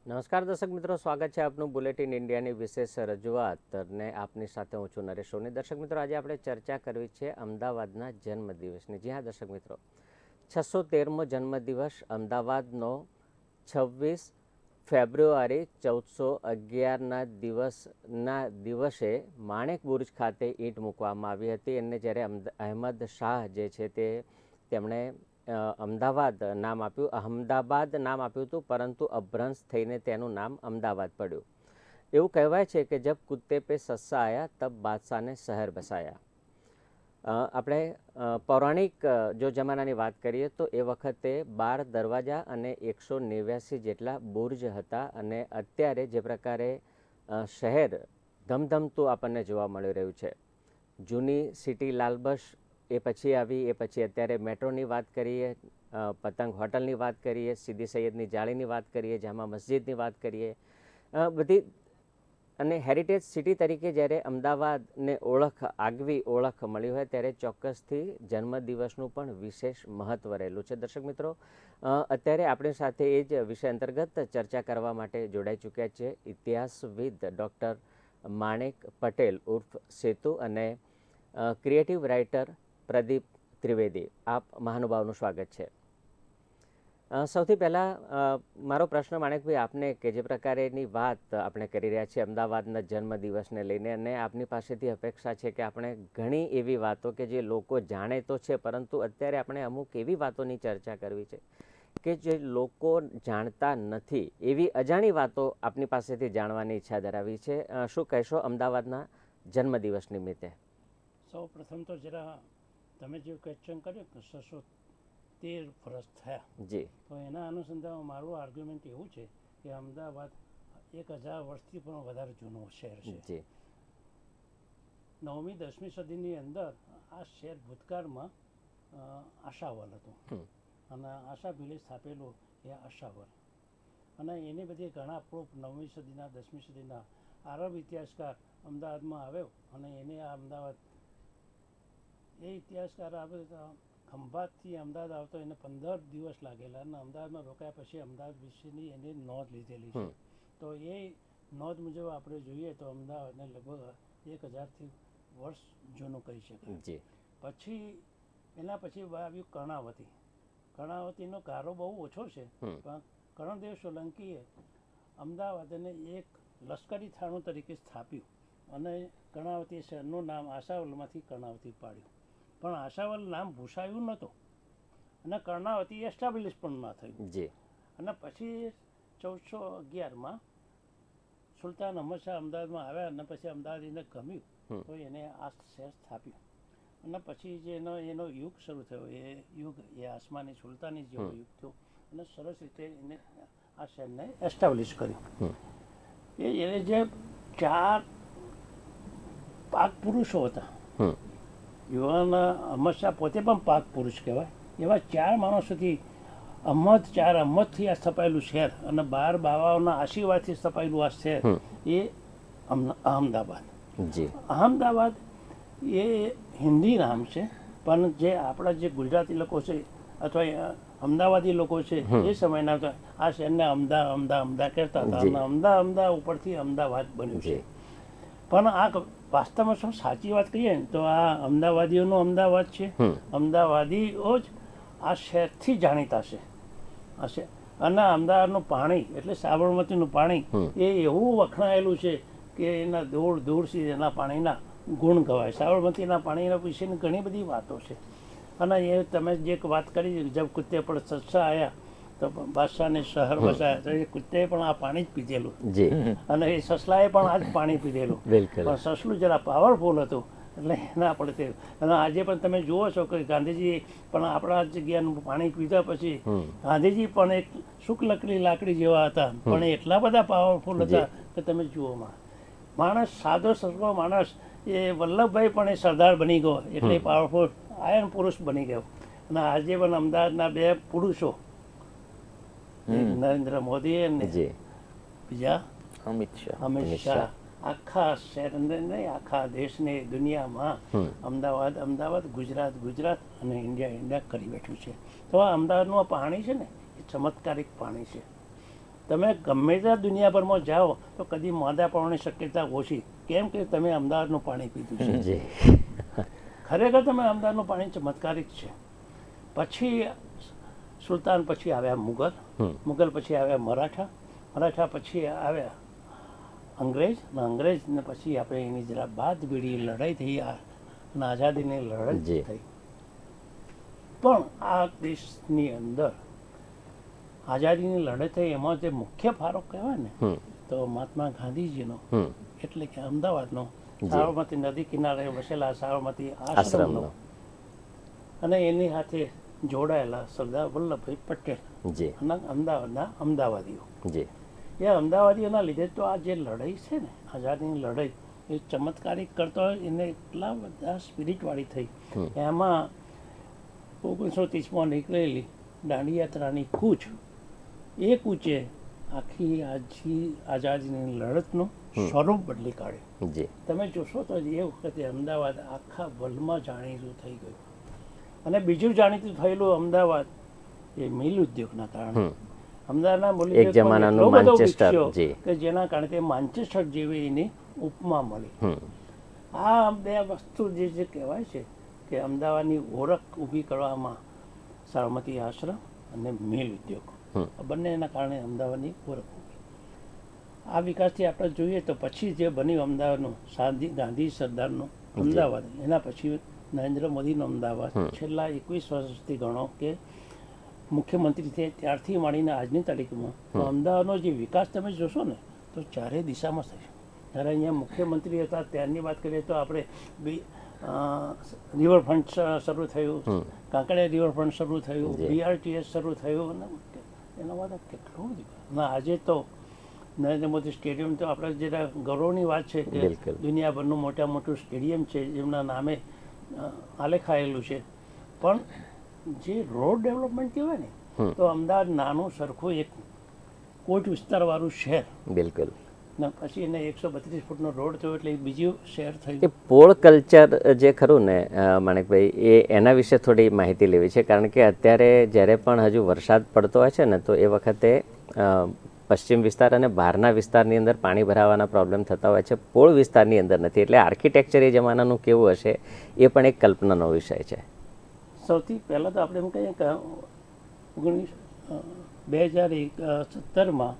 નમસ્કાર દર્શક મિત્રો, સ્વાગત છે આપનું બુલેટિન ઇન્ડિયાની વિશેષ રજૂઆત અને આપની સાથે હું છું નરેશ સોની. દર્શક મિત્રો, આજે આપણે ચર્ચા કરવી છે અમદાવાદના જન્મદિવસની. જી હા દર્શક મિત્રો, 613મો જન્મદિવસ અમદાવાદનો 26 ફેબ્રુઆરી 1411ના દિવસે માણેક બુર્જ ખાતે ઈંટ મૂકવામાં આવી હતી અને જ્યારે અહેમદ શાહ જે છે તેમણે અમદાવાદ નામ આપ્યું હતું, પરંતુ અભ્રંશ થઈને તેનું નામ અમદાવાદ પડ્યું. એવું કહેવાય છે કે જબ કુત્તે પે સસ્સા આયા તબ બાદશાહને શહેર બસાયા. આપણે પૌરાણિક જો જમાનાની વાત કરીએ તો એ વખતે 12 દરવાજા અને 189 જેટલા બુર્જ હતા અને અત્યારે જે પ્રકારે શહેર ધમધમતું આપણને જોવા મળી રહ્યું છે. જૂની સિટી લાલબસ એ પછી આવી, એ પછી અત્યારે મેટ્રોની વાત કરીએ, પતંગ હોટલની વાત કરીએ, સીદી સૈયદની જાળીની વાત કરીએ, જામા મસ્જિદની વાત કરીએ, બધી અને હેરિટેજ સિટી તરીકે જ્યારે અમદાવાદને આગવી ઓળખ મળી હોય ત્યારે ચોક્કસથી જન્મદિવસનું પણ વિશેષ મહત્ત્વ રહેલું છે. દર્શક મિત્રો, અત્યારે આપણી સાથે એ જ વિષય અંતર્ગત ચર્ચા કરવા માટે જોડાઈ ચૂક્યા છે ઇતિહાસવિદ ડૉક્ટર માણેક પટેલ ઉર્ફ સેતુ અને ક્રિએટિવ રાઇટર પ્રદીપ ત્રિવેદી. આપ મહાનુભાવનું સ્વાગત છે. સૌથી પહેલાં મારો પ્રશ્ન માણેકભાઈ આપને કે જે પ્રકારેની વાત આપણે કરી રહ્યા છીએ અમદાવાદના જન્મદિવસને લઈને, અને આપની પાસેથી અપેક્ષા છે કે આપણે ઘણી એવી વાતો કે જે લોકો જાણે તો છે, પરંતુ અત્યારે આપણે અમુક એવી વાતોની ચર્ચા કરવી છે કે જે લોકો જાણતા નથી, એવી અજાણી વાતો આપની પાસેથી જાણવાની ઈચ્છા ધરાવી છે. શું કહેશો અમદાવાદના જન્મદિવસ નિમિત્તે? સૌ પ્રથમ તો જરા તમે જે ક્વેશ્ચન કર્યો કે 613 વર્ષ થયા, જી, તો એના અનુસંધાનમાં મારું આર્ગ્યુમેન્ટ એવું છે કે અમદાવાદ 1000 વર્ષથી પણ વધારે જૂનું શહેર છે. જી, 9મી 10મી સદીની અંદર આ શહેર ભૂતકાળમાં આશાવલ હતું અને આશા ભીલે સ્થાપેલું એ આશાવલ, અને એની બધી ઘણા પ્રૂફ 9મી સદીના 10મી સદીના આરબ ઇતિહાસકાર અમદાવાદમાં આવ્યો અને એને આ અમદાવાદ એ ઇતિહાસકાર આવ્યો ખંભાતથી અમદાવાદ આવતો એને 15 દિવસ લાગેલા અને અમદાવાદમાં રોકાયા પછી અમદાવાદ વિશેની એને નોંધ લીધેલી છે. તો એ નોંધ મુજબ આપણે જોઈએ તો અમદાવાદને લગભગ 1000થી વર્ષ જૂનું કહી શકાય. પછી એના પછી આવ્યું કર્ણાવતી. કર્ણાવતીનો ગાળો બહુ ઓછો છે, પણ કર્ણદેવ સોલંકીએ અમદાવાદને એક લશ્કરી થાણું તરીકે સ્થાપ્યું અને કર્ણાવતી શહેરનું નામ આશાવલમાંથી કર્ણાવતી પાડ્યું. પણ આશાવલ નામ ભૂસાયું નહોતું અને કર્ણાવતી એસ્ટાબ્લિશ પણ ના થયું. અને પછી 1411માં સુલતાન અહમદ શાહ અમદાવાદમાં આવ્યા અને પછી અમદાવાદ એને ગમ્યું તો એને આ શહેર સ્થાપ્યું. અને પછી જે એનો યુગ શરૂ થયો એ યુગ એ આસમાની સુલતાની જેવો યુગ થયો અને સરસ રીતે એને આ શહેરને એસ્ટાબ્લિશ કર્યું. એને જે 4 પાક પુરુષો હતા, યુવાન અહમદ શાહ પોતે પણ પાક પુરુષ કહેવાય, એવા 4 માણસોથી 4 અહમદથી આ સ્થપાયેલું શહેર અને 12 બાવાઓના આશીર્વાદથી સ્થપાયેલું આ શહેર એ અહમદાબાદ. અહમદાબાદ એ હિન્દી નામ છે, પણ જે આપણા જે ગુજરાતી લોકો છે અથવા અમદાવાદી લોકો છે એ સમયના આ શહેરને અમદા કહેતા હતા અને અમદા ઉપરથી અમદાવાદ બન્યું છે. પણ આ વાસ્તવમાં શું સાચી વાત કહીએ ને તો આ અમદાવાદીઓનું અમદાવાદ છે. અમદાવાદીઓ જ આ શહેરથી જાણીતા છે. અને અમદાવાદનું પાણી એટલે સાબરમતીનું પાણી એ એવું વખણાયેલું છે કે એના દૂર દૂરથી એના પાણીના ગુણ ગવાય. સાબરમતીના પાણીના વિશેની ઘણી બધી વાતો છે. અને એ તમે જે વાત કરી જબ કુત્તે પર સસ્સા આવ્યા તો બાદશાહને શહેર બસાયા, તો એ કુત્તે પણ આ પાણી જ પીધેલું અને એ સસલાએ પણ આ જ પાણી પીધેલું. પણ સસલું જરા પાવરફુલ હતું એટલે એના પડતે. અને આજે પણ તમે જુઓ છો કે ગાંધીજી પણ આપણા જગ્યાનું પાણી પીધા પછી ગાંધીજી પણ એક શુક્લકડી લાકડી જેવા હતા, પણ એટલા બધા પાવરફુલ હતા કે તમે જુઓ માણસ સાદો સસલો માણસ એ વલ્લભભાઈ પણ એ સરદાર બની ગયો એટલે પાવરફુલ આયન પુરુષ બની ગયો. અને આજે પણ અમદાવાદના 2 પુરુષો નરેન્દ્ર મોદી અને બીજા અમિત શાહ આખા શહેરને નહીં આખા દેશને દુનિયામાં અમદાવાદ ગુજરાત અને ઇન્ડિયા કરી બેઠું છે. તો આ અમદાવાદનું આ પાણી છે ને એ ચમત્કારિક પાણી છે. તમે ગમે ત્યાં દુનિયાભરમાં જાઓ તો કદી માંદા પડવાની શક્યતા ઓછી, કેમ કે તમે અમદાવાદનું પાણી પીધું છે. જી ખરેખર તમે અમદાવાદનું પાણી ચમત્કારિક છે. પછી સુલતાન પછી આવ્યા મુગલ, મુગલ પછી આવ્યા મરાઠા, મરાઠા પછી આવ્યા અંગ્રેજ, અને અંગ્રેજને પછી આપણે એની જરા બાદ બીડી લડાઈ થઈ અને આઝાદીની લડાઈ જી. થઈ. પણ આ દેશની અંદર આઝાદીની લડાઈ થઈ એમાં જે મુખ્ય ફાળો કહેવાય ને તો મહાત્મા ગાંધીજીનો, એટલે કે અમદાવાદનો સાબરમતી નદી કિનારે વસેલા સાબરમતી આશ્રમનો, આશ્રમનો. અને એની સાથે જોડાયેલા સરદાર વલ્લભભાઈ પટેલ જી અને અમદાવાદના અમદાવાદીઓ. જી એ અમદાવાદીઓના લીધે તો આ જે લડાઈ છે ને આઝાદીની લડાઈ એ ચમત્કારિક કરતો હોય એને એટલા બધા સ્પિરિટવાળી થઈ. એમાં 1930માં નીકળેલી દાંડી યાત્રાની કૂચ, એ કૂચે આખી આઝાદીની લડતનું સ્વરૂપ બદલી કાઢ્યું. જી તમે જોશો તો એ વખતે અમદાવાદ આખા વર્લ્ડમાં જાણીતું થઈ ગયું. અને બીજું જાણીતું થયેલું અમદાવાદ એ મિલ ઉદ્યોગના કારણે. અમદાવાદના મિલ એક જમાનાનું ઉદ્યોગ એટલો બધો માન્ચેસ્ટર, વિકસ્યો જી. કે જેના કારણે તે માન્ચેસ્ટર જેવી એની ઉપમા મળી. આ બે વસ્તુ જે કહેવાય છે કે અમદાવાદની ઓળખ ઊભી કરવામાં સાબરમતી આશ્રમ અને મિલ ઉદ્યોગ, આ બંનેના કારણે અમદાવાદની ઓળખ ઊભી. આ વિકાસથી આપણે જોઈએ તો પછી જે બન્યું અમદાવાદનું ગાંધી સરદારનું અમદાવાદ, એના પછી નરેન્દ્ર મોદીનું અમદાવાદ, છેલ્લા 21 વર્ષથી ગણો કે મુખ્યમંત્રી છે ત્યારથી માંડીને આજની તારીખમાં તો અમદાવાદનો જે વિકાસ તમે જોશો ને તો ચારે દિશામાં થશે. જ્યારે અહીંયા મુખ્યમંત્રી હતા ત્યારની વાત કરીએ તો આપણે રિવરફ્રન્ટ શરૂ થયું, કાંકરિયા રિવરફ્રન્ટ શરૂ થયું, BRTS શરૂ થયું, અને એના માટે કેટલું બધું. અને આજે તો નરેન્દ્ર મોદી સ્ટેડિયમ તો આપણે જરા ગૌરવની વાત છે કે દુનિયાભરનું મોટું સ્ટેડિયમ છે જેમના નામે આલેખાયેલું છે. પણ જે રોડ ડેવલપમેન્ટ કહેવાય ને તો અમદાવાદ નાનું સરખું એક કોટ વિસ્તારવાળું શહેર, બિલકુલ. ને પછી એને 132 ફૂટનો રોડ થયો એટલે બીજું શહેર થયું. એ પોળ કલ્ચર જે ખરું ને માણેકભાઈ, એ એના વિશે થોડી માહિતી લેવી છે. કારણ કે અત્યારે જ્યારે પણ હજુ વરસાદ પડતો હોય છે ને તો એ વખતે પશ્ચિમ વિસ્તાર અને બહારના વિસ્તારની અંદર પાણી ભરાવાના પ્રોબ્લેમ થતા હોય છે, પોળ વિસ્તારની અંદર નથી. એટલે આર્કિટેક્ચર એ જમાનાનું કેવું હશે એ પણ એક કલ્પનાનો વિષય છે. સૌથી પહેલાં તો આપણે એમ કહીએ કે 2017માં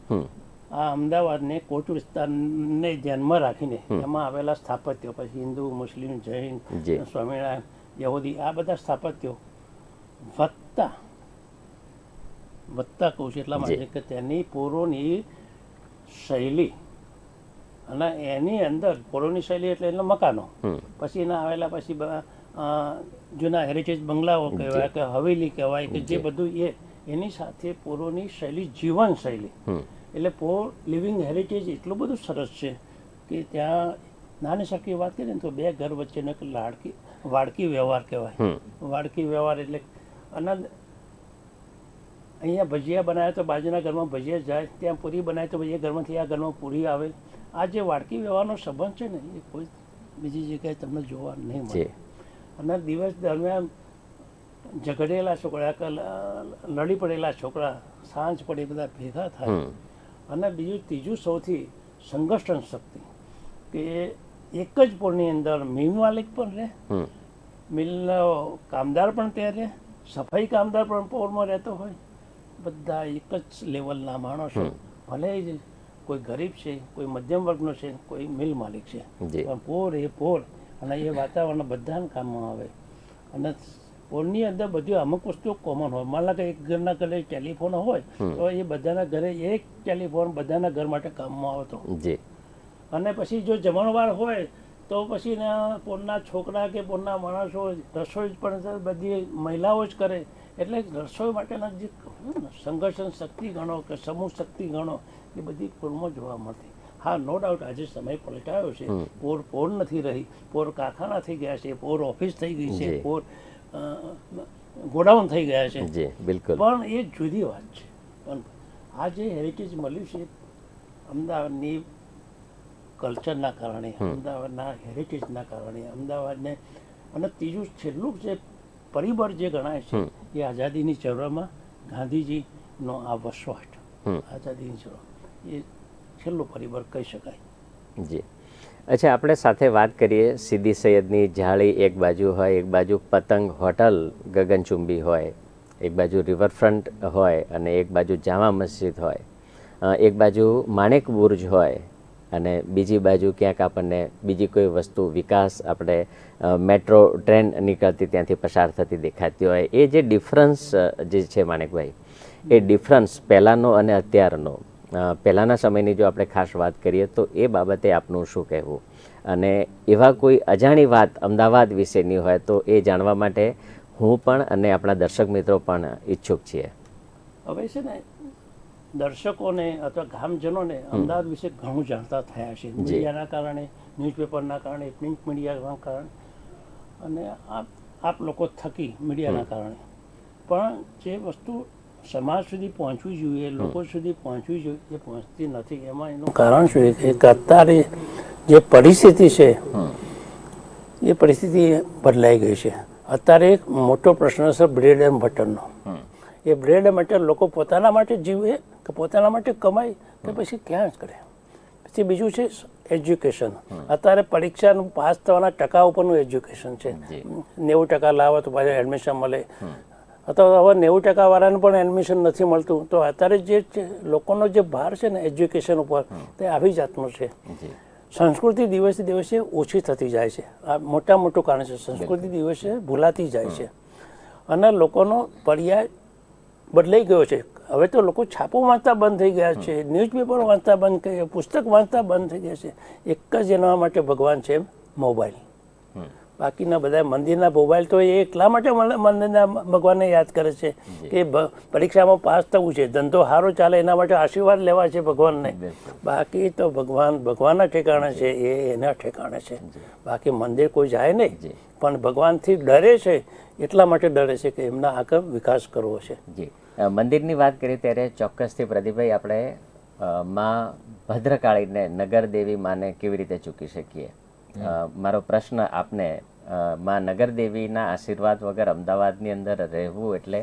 આ અમદાવાદને કોટ વિસ્તારને ધ્યાનમાં રાખીને એમાં આવેલા સ્થાપત્યો, પછી હિન્દુ, મુસ્લિમ, જૈન, સ્વામિનારાયણ, યહૂદી, આ બધા સ્થાપત્યો વધતા કહું છું એટલા માટે કે તેની પૂર્વની શૈલી અને એની અંદર પૂર્વની શૈલી એટલે એના મકાનો, પછી એના આવેલા પછી જૂના હેરિટેજ બંગલાઓ કહેવાય કે હવેલી કહેવાય કે જે બધું એની સાથે પૂર્વની શૈલી, જીવન શૈલી, એટલે પોર લિવિંગ હેરિટેજ એટલું બધું સરસ છે કે ત્યાં નાની સરખી વાત કરીએ ને તો બે ઘર વચ્ચેનો એક વાડકી વ્યવહાર કહેવાય. વાડકી વ્યવહાર એટલે આનંદ. અહીંયા ભજીયા બનાવે તો બાજુના ઘરમાં ભજીયા જાય, ત્યાં પૂરી બનાવે તો એ ઘરમાંથી આ ઘરમાં પૂરી આવે. આ જે વાડકી વ્યવહારનો સંબંધ છે ને એ કોઈ બીજી જગ્યાએ તમને જોવા નહીં મળે. અને દિવસ દરમિયાન ઝઘડેલા છોકરા, લડી પડેલા છોકરા સાંજ પડે બધા ભેગા થાય. અને ત્રીજું સૌથી સંગઠન શક્તિ કે એક જ પોળની અંદર મિલ માલિક પણ રહે, મિલનો કામદાર પણ ત્યાં રહે, સફાઈ કામદાર પણ પોળમાં રહેતો હોય, બધા એક જ લેવલના માણસો, ભલે જ કોઈ ગરીબ છે, કોઈ મધ્યમ વર્ગનો છે, કોઈ મિલ માલિક છે, પણ પોળ એ પોળ, અને એ વાતાવરણ બધાને કામમાં આવે. અને પોળની અંદર બધી અમુક વસ્તુઓ કોમન હોય. માનો કે એક ઘરના ઘરે ટેલિફોન હોય તો એ બધાના ઘરે એક ટેલિફોન બધાના ઘર માટે કામમાં આવતો. અને પછી જો જમણવાર હોય તો પછી પોળના છોકરા કે પોળના માણસો રસોઈ પણ બધી મહિલાઓ જ કરે. એટલે રસોઈ માટેના જે સંઘર્ષણ શક્તિ ગણો કે સમૂહ શક્તિ ગણો એ બધી પોળમાં જોવા મળતી. હા, નો ડાઉટ આજે સમય પલટાયો છે, પોળ નથી રહી, પોળ કારખાના થઈ ગયા છે, પોળ ઓફિસ થઈ ગઈ છે, પોળ ગોડાઉન થઈ ગયા છે, બિલકુલ. પણ એ જુદી વાત છે. પણ આ જે હેરિટેજ મળ્યું છે અમદાવાદની કલ્ચરના કારણે, અમદાવાદના હેરિટેજના કારણે, અમદાવાદને. અને ત્રીજું છેલ્લું જે પરિબળ જે ગણાય છે એ આઝાદીની ચળવળમાં ગાંધીજીનો આ વસવાટ, આઝાદીની ચળવળ એ છેલ્લું પરિબળ કહી શકાય. જી. અચ્છા, આપણે સાથે વાત કરીએ સીદી સૈયદની જાળી એક બાજુ હોય, એક બાજુ પતંગ હોટલ ગગનચુંબી હોય, એક બાજુ રિવરફ્રન્ટ હોય અને એક બાજુ જામા મસ્જિદ હોય, એક બાજુ માણેક બુર્જ હોય અને બીજી બાજુ ક્યાંક આપણને બીજી કોઈ વસ્તુ વિકાસ આપણે મેટ્રો ટ્રેન નીકળતી ત્યાંથી પસાર થતી દેખાતી હોય. એ જે ડિફરન્સ જે છે માણેકભાઈ, એ ડિફરન્સ પહેલાંનો અને અત્યારનો, પહેલાંના સમયની જો આપણે ખાસ વાત કરીએ તો એ બાબતે આપનું શું કહેવું, અને એવા કોઈ અજાણી વાત અમદાવાદ વિશેની હોય તો એ જાણવા માટે હું પણ અને આપણા દર્શક મિત્રો પણ ઈચ્છુક છીએ. હવે છે ને દર્શકોને અથવા ગામજનોને અમદાવાદ વિશે ઘણું જાણતા થયા છે મીડિયાના કારણે, ન્યૂઝપેપરના કારણે, પ્રિન્ટ મીડિયાના કારણે અને આપ લોકો થકી મીડિયાના કારણે. પણ જે વસ્તુ સમાજ સુધી પહોંચવી જોઈએ, લોકો સુધી પહોંચવી જોઈએ, એ પહોંચતી નથી. એમાં એનું કારણ શું છે કે અત્યારે જે પરિસ્થિતિ છે એ પરિસ્થિતિ બદલાઈ ગઈ છે. અત્યારે એક મોટો પ્રશ્ન છે બ્રેડ એન્ડ બટરનો. એ બ્રેડ એન્ડ બટર લોકો પોતાના માટે જીવે કે પોતાના માટે કમાય કે પછી ક્યાં જ કરે. પછી બીજું છે એજ્યુકેશન. અત્યારે પરીક્ષાનું પાસ થવાના ટકા ઉપરનું એજ્યુકેશન છે. 90% લાવો તો પાછું એડમિશન મળે, અથવા હવે 90% વાળાને પણ એડમિશન નથી મળતું. તો અત્યારે જે લોકોનો જે ભાર છે ને એજ્યુકેશન ઉપર, તે આવી જાતનો છે. સંસ્કૃતિ દિવસે દિવસે ઓછી થતી જાય છે. આ મોટું કારણ છે. સંસ્કૃતિ દિવસે ભૂલાતી જાય છે અને લોકોનો પર્યાય બદલાઈ ગયો છે. હવે તો લોકો છાપો વાંચતા બંધ થઈ ગયા છે, ન્યૂઝપેપર વાંચતા બંધ થઈ ગયા, પુસ્તક વાંચતા બંધ થઈ ગયા છે. એક જ એના માટે ભગવાન છે મોબાઈલ. બાકીના બધા મંદિરના મોબાઈલ તો એ એટલા માટે મંદિરના ભગવાનને યાદ કરે છે કે પરીક્ષામાં પાસ થવું છે, ધંધો સારો ચાલે એના માટે આશીર્વાદ લેવા છે ભગવાનને. બાકી તો ભગવાનના ઠેકાણે છે, એ એના ઠેકાણે છે. બાકી મંદિર કોઈ જાય નહીં, પણ ભગવાનથી ડરે છે એટલા માટે ડરે છે કે એમના આગળ વિકાસ કરવો છે. જી, મંદિરની વાત કરીએ ત્યારે ચોક્કસથી પ્રદીપભાઈ આપણે માં ભદ્રકાળીને, નગરદેવી માને કેવી રીતે ચૂકી શકીએ? મારો પ્રશ્ન આપને, માં નગરદેવીના આશીર્વાદ વગર અમદાવાદની અંદર રહેવું એટલે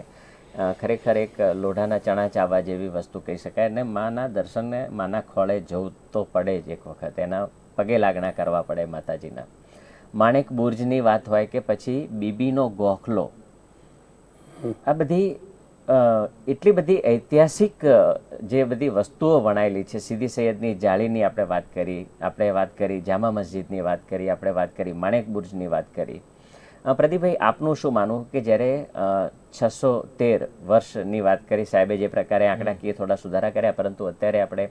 ખરેખર એક લોઢાના ચણા ચાવવા જેવી વસ્તુ કહી શકાય. અને માના દર્શનને, માના ખોળે જવું તો પડે જ એક વખત, એના પગે લાગણા કરવા પડે માતાજીના. માણેક બુર્જની વાત હોય કે પછી બીબીનો ગોખલો, આ બધી એટલી બધી ઐતિહાસિક જે બધી વસ્તુઓ વણાયેલી છે. સીદી સૈયદની જાળીની આપણે વાત કરી, જામા મસ્જિદની વાત કરી, આપણે વાત કરી માણેક બુર્જની વાત કરી. પ્રદીપભાઈ, આપનું શું માનવું કે જ્યારે 613 વર્ષની વાત કરી સાહેબે, જે પ્રકારે આંકડાકીય થોડા સુધારા કર્યા, પરંતુ અત્યારે આપણે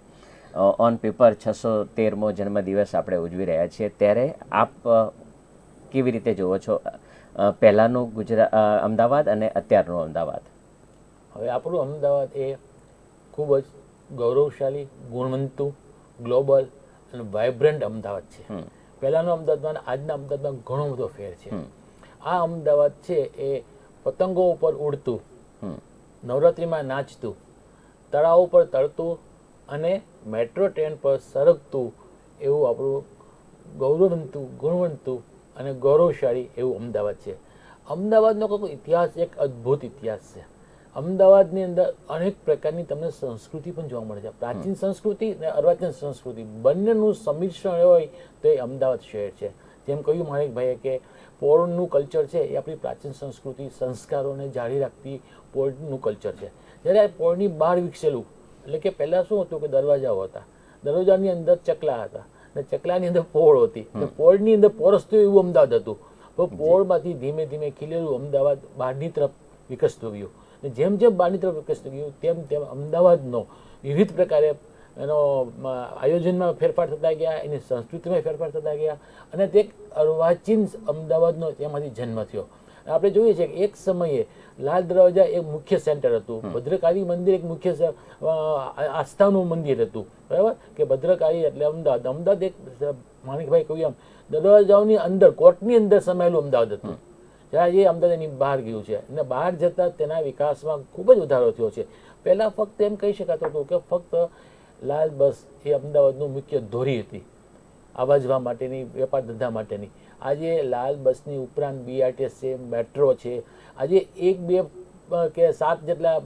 ઓન પેપર 613મો જન્મદિવસ આપણે ઉજવી રહ્યા છીએ, ત્યારે આપ કેવી રીતે જુઓ છો પહેલાંનું અમદાવાદ અને અત્યારનું અમદાવાદ? હવે આપણું અમદાવાદ એ ખૂબ જ ગૌરવશાળી, ગુણવંતું, ગ્લોબલ અને વાઇબ્રન્ટ અમદાવાદ છે. પહેલાંનું અમદાવાદમાં આજના અમદાવાદમાં ઘણો બધો ફેર છે. આ અમદાવાદ છે એ પતંગો ઉપર ઉડતું, નવરાત્રિમાં નાચતું, તળાવ ઉપર તરતું અને મેટ્રો ટ્રેન પર સરકતું એવું આપણું ગૌરવવંતું, ગુણવંતું અને ગૌરવશાળી એવું અમદાવાદ છે. અમદાવાદનો કોઈ ઇતિહાસ એક અદ્ભુત ઇતિહાસ છે. અમદાવાદની અંદર અનેક પ્રકારની તમને સંસ્કૃતિ પણ જોવા મળે છે. પ્રાચીન સંસ્કૃતિ અને અર્વાચીન સંસ્કૃતિ બંનેનું સંમિશ્રણ હોય તો એ અમદાવાદ શહેર છે. જેમ કહ્યું માણેકભાઈએ કે પોળનું કલ્ચર છે એ આપણી પ્રાચીન સંસ્કૃતિ, સંસ્કારોને જાળવી રાખતી પોળનું કલ્ચર છે. જ્યારે આ પોળની બહાર વિકસેલું, એટલે કે પહેલાં શું હતું કે દરવાજાઓ હતા, દરવાજાની અંદર ચકલા હતા અને ચકલાની અંદર પોળ હતી, પોળની અંદર પોરસતું એવું અમદાવાદ હતું. તો પોળમાંથી ધીમે ધીમે ખીલેલું અમદાવાદ બહારની તરફ વિકસતું ગયું. જેમ જેમ બહારની તરફ વિકસતું ગયું તેમ તેમ અમદાવાદનો વિવિધ પ્રકારે એનો આયોજનમાં ફેરફાર થતા ગયા, એની સંસ્કૃતિમાં ફેરફાર થતા ગયા અને તે અર્વાચીન અમદાવાદનો તેમાંથી જન્મ થયો. આપણે જોઈએ છીએ કે એક સમયે લાલ દરવાજા એક મુખ્ય સેન્ટર હતું, ભદ્રકાળી મંદિર એક મુખ્ય આસ્થાનું મંદિર હતું, બરાબર, કે ભદ્રકાળી એટલે અમદાવાદ. અમદાવાદ એક માણેકભાઈ કહ્યું એમ દરવાજાઓની અંદર, કોર્ટની અંદર સમાયેલું અમદાવાદ હતું. જ્યારે એ અમદાવાદ એની બહાર ગયું છે અને બહાર જતાં તેના વિકાસમાં ખૂબ જ વધારો થયો છે. પહેલાં ફક્ત એમ કહી શકાતું હતું કે ફક્ત લાલ બસ એ અમદાવાદનું મુખ્ય ધોરી હતી, આવવા જવા માટેની, વેપાર ધંધા માટેની. આજે લાલ બસની ઉપરાંત BRTS છે, મેટ્રો છે. આજે 1-2 કે 7 જેટલા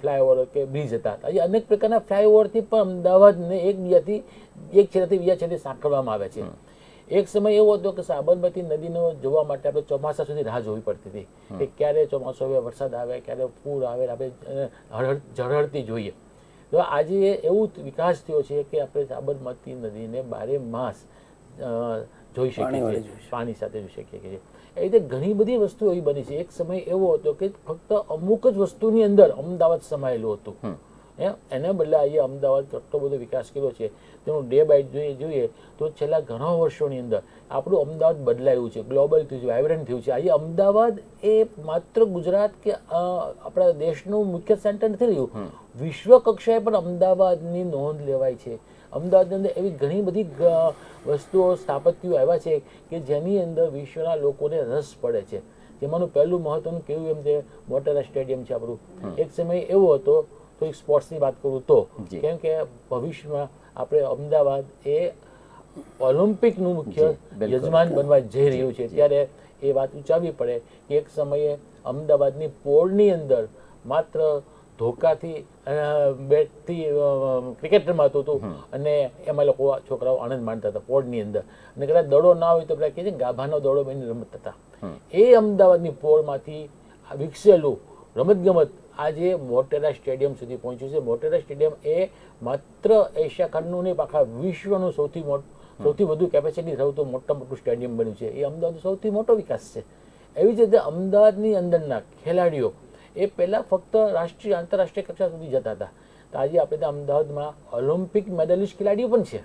ફ્લાયઓવર કે બ્રિજ હતા. આજે અનેક પ્રકારના ફ્લાયઓવરથી પણ અમદાવાદને એકબીજાથી એક છેડેથી બીજા છેડે સાંકળવામાં આવે છે. એક સમય એવો હતો કે સાબરમતી નદીનો જોવા માટે આપણે ચોમાસા સુધી રાહ જોવી પડતી હતી કે ક્યારે ચોમાસું આવે, વરસાદ આવે, ક્યારે પૂર આવે, આપણે ઝળહળતી જોઈએ. તો આજે એવું વિકાસ થયો છે કે આપણે સાબરમતી નદીને 12 માસ જોઈ શકીએ છીએ, પાણી સાથે જોઈ શકીએ છીએ. એ રીતે ઘણી બધી વસ્તુ એવી બની છે. એક સમય એવો હતો કે ફક્ત અમુક જ વસ્તુની અંદર અમદાવાદ સમાયેલું હતું. એને બદલે આજે અમદાવાદ એટલો બધો વિકાસ કર્યો છે તેનું ડે બાય જોઈએ તો છેલ્લા ઘણા વર્ષોની અંદર આપણું અમદાવાદ બદલાયું છે, ગ્લોબલ થયું છે, વાઇબ્રન્ટ થયું છે. આજે અમદાવાદ એ માત્ર ગુજરાત કે આપણા દેશનું મુખ્ય સેન્ટર નથી રહ્યું, વિશ્વ કક્ષાએ પણ અમદાવાદની નોંધ લેવાય છે. અમદાવાદની અંદર એવી ઘણી બધી વસ્તુઓ, સ્થાપત્યો આવ્યા છે કે જેની અંદર વિશ્વના લોકોને રસ પડે છે. જેમાંનું પહેલું મહત્વનું કેવું એમ છે મોટેરા સ્ટેડિયમ છે આપણું. એક સમય એવો હતો, તો એક સ્પોર્ટ્સની વાત કરું તો, કેમ કે ભવિષ્યમાં આપણે અમદાવાદ એ ઓલિમ્પિકનું મુખ્ય યજમાન બનવા જઈ રહ્યું છે. ત્યારે એ વાત ઉચારવી પડે કે એક સમયે અમદાવાદની પોળની અંદર માત્ર ધોકાથી બેટથી ક્રિકેટ રમાતું હતું અને એમાં લોકો છોકરાઓ આનંદ માણતા હતા પોળની અંદર. અને કદાચ દડો ના હોય તો પેલા કહે છે ગાભાનો દડો બની રમત હતા. એ અમદાવાદની પોળમાંથી વિકસેલું રમતગમત આજે મોટેરા સ્ટેડિયમ સુધી પહોંચ્યું છે. મોટેરા સ્ટેડિયમ એ માત્ર એશિયા ખંડનું નહીં, આખા વિશ્વનું સૌથી વધુ કેપેસિટી ધરાવતું મોટું સ્ટેડિયમ બન્યું છે. એ અમદાવાદનો સૌથી મોટો વિકાસ છે. એવી જ રીતે અમદાવાદની અંદરના ખેલાડીઓ એ પહેલાં ફક્ત રાષ્ટ્રીય આંતરરાષ્ટ્રીય કક્ષા સુધી જતા હતા. તો આજે આપણે ત્યાં અમદાવાદમાં ઓલિમ્પિક મેડલિસ્ટ ખેલાડીઓ પણ છે.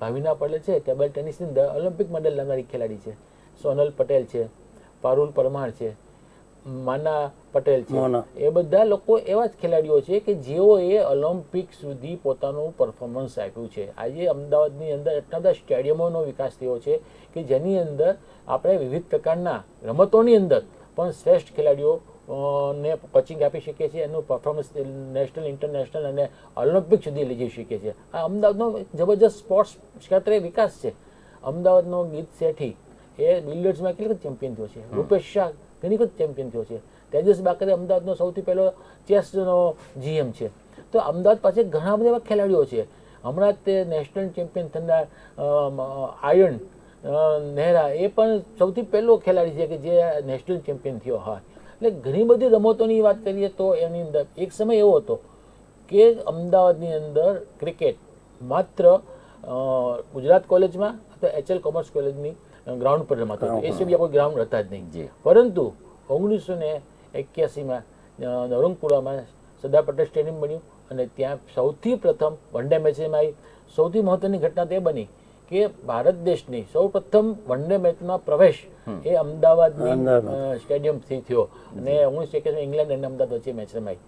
ભાવિના પટેલ છે, ટેબલ ટેનિસની અંદર ઓલિમ્પિક મેડલ લાવનારી ખેલાડી છે. સોનલ પટેલ છે, પારુલ પરમાર છે, માના પટેલ છે. એ બધા લોકો એવા જ ખેલાડીઓ છે કે જેઓએ ઓલિમ્પિક સુધી પોતાનું પરફોર્મન્સ આપ્યું છે. આજે અમદાવાદની અંદર એટલા બધા સ્ટેડિયમોનો વિકાસ થયો છે કે જેની અંદર આપણે વિવિધ પ્રકારના રમતોની અંદર પણ શ્રેષ્ઠ ખેલાડીઓ ને કોચિંગ આપી શકીએ છીએ. એનું પરફોર્મન્સ નેશનલ, ઇન્ટરનેશનલ અને ઓલિમ્પિક સુધી લઈ જઈ શકીએ છીએ. આ અમદાવાદનો જબરજસ્ત સ્પોર્ટ્સ ક્ષેત્રે વિકાસ છે. અમદાવાદનો ગીત શેઠી એ બિલિયર્ડ્સમાં કેટલી વખત ચેમ્પિયન થયો છે. રૂપેશ શાહ ઘણી વખત ચેમ્પિયન થયો છે. તેજસ બાકરે અમદાવાદનો સૌથી પહેલો ચેસનો GM છે. તો અમદાવાદ પાસે ઘણા બધા એવા ખેલાડીઓ છે. હમણાં તે નેશનલ ચેમ્પિયન થનાર આયન નેહરા એ પણ સૌથી પહેલો ખેલાડી છે કે જે નેશનલ ચેમ્પિયન થયો હોય. એટલે ઘણી બધી રમતોની વાત કરીએ તો એની અંદર એક સમય એવો હતો કે અમદાવાદની અંદર ક્રિકેટ માત્ર ગુજરાત કોલેજમાં અથવા HL કોમર્સ કોલેજની ગ્રાઉન્ડ પર રમાતો હતો. એ સિવાય કોઈ ગ્રાઉન્ડ હતા જ નહીં. પરંતુ 1981માં નવરંગપુરામાં સરદાર પટેલ સ્ટેડિયમ બન્યું અને ત્યાં સૌથી પ્રથમ વન ડે મેચમાં આવી. સૌથી મહત્વની ઘટના તે બની કે ભારત દેશની સૌ પ્રથમ વન ડે મેચમાં પ્રવેશ એ અમદાવાદની સ્ટેડિયમથી થયો. અને 1981 ઇંગ્લેન્ડ અને અમદાવાદ વચ્ચે મેચ રમાઈ.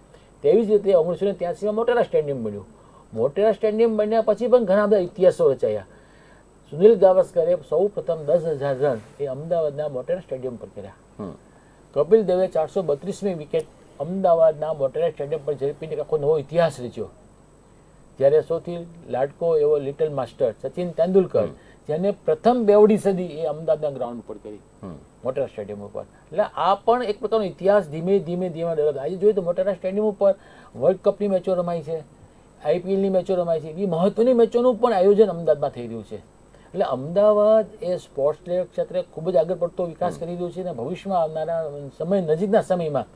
તેવી જ રીતે 1983માં મોટેરા સ્ટેડિયમ બન્યું. મોટેરા સ્ટેડિયમ બન્યા પછી પણ ઘણા બધા ઇતિહાસો રચાયા. સુનિલ ગાવસ્કરે સૌ પ્રથમ 10,000 રન એ અમદાવાદના મોટેરા સ્ટેડિયમ પર કર્યા. કપિલ દેવે 432મી વિકેટ અમદાવાદના મોટેરા સ્ટેડિયમ પર ઝડપીને આખો નવો ઇતિહાસ રચ્યો. જ્યારે સૌથી લાડકો એવો લિટલ માસ્ટર સચિન તેંડુલકર જેને પ્રથમ બેવડી સદી એ અમદાવાદના ગ્રાઉન્ડ પર કરી મોટેરા સ્ટેડિયમ ઉપર. એટલે આ પણ એક પ્રકારનો ઇતિહાસ ધીમે ધીમે ડેવલપ. આજે જોઈએ તો મોટેરા સ્ટેડિયમ ઉપર વર્લ્ડ કપની મેચો રમાય છે, IPLની મેચો રમાય છે. એ મહત્વની મેચોનું પણ આયોજન અમદાવાદમાં થઈ રહ્યું છે. એટલે અમદાવાદ એ સ્પોર્ટ્સ ક્ષેત્રે ખૂબ જ આગળ પડતો વિકાસ કરી રહ્યું છે અને ભવિષ્યમાં આવનારા નજીકના સમયમાં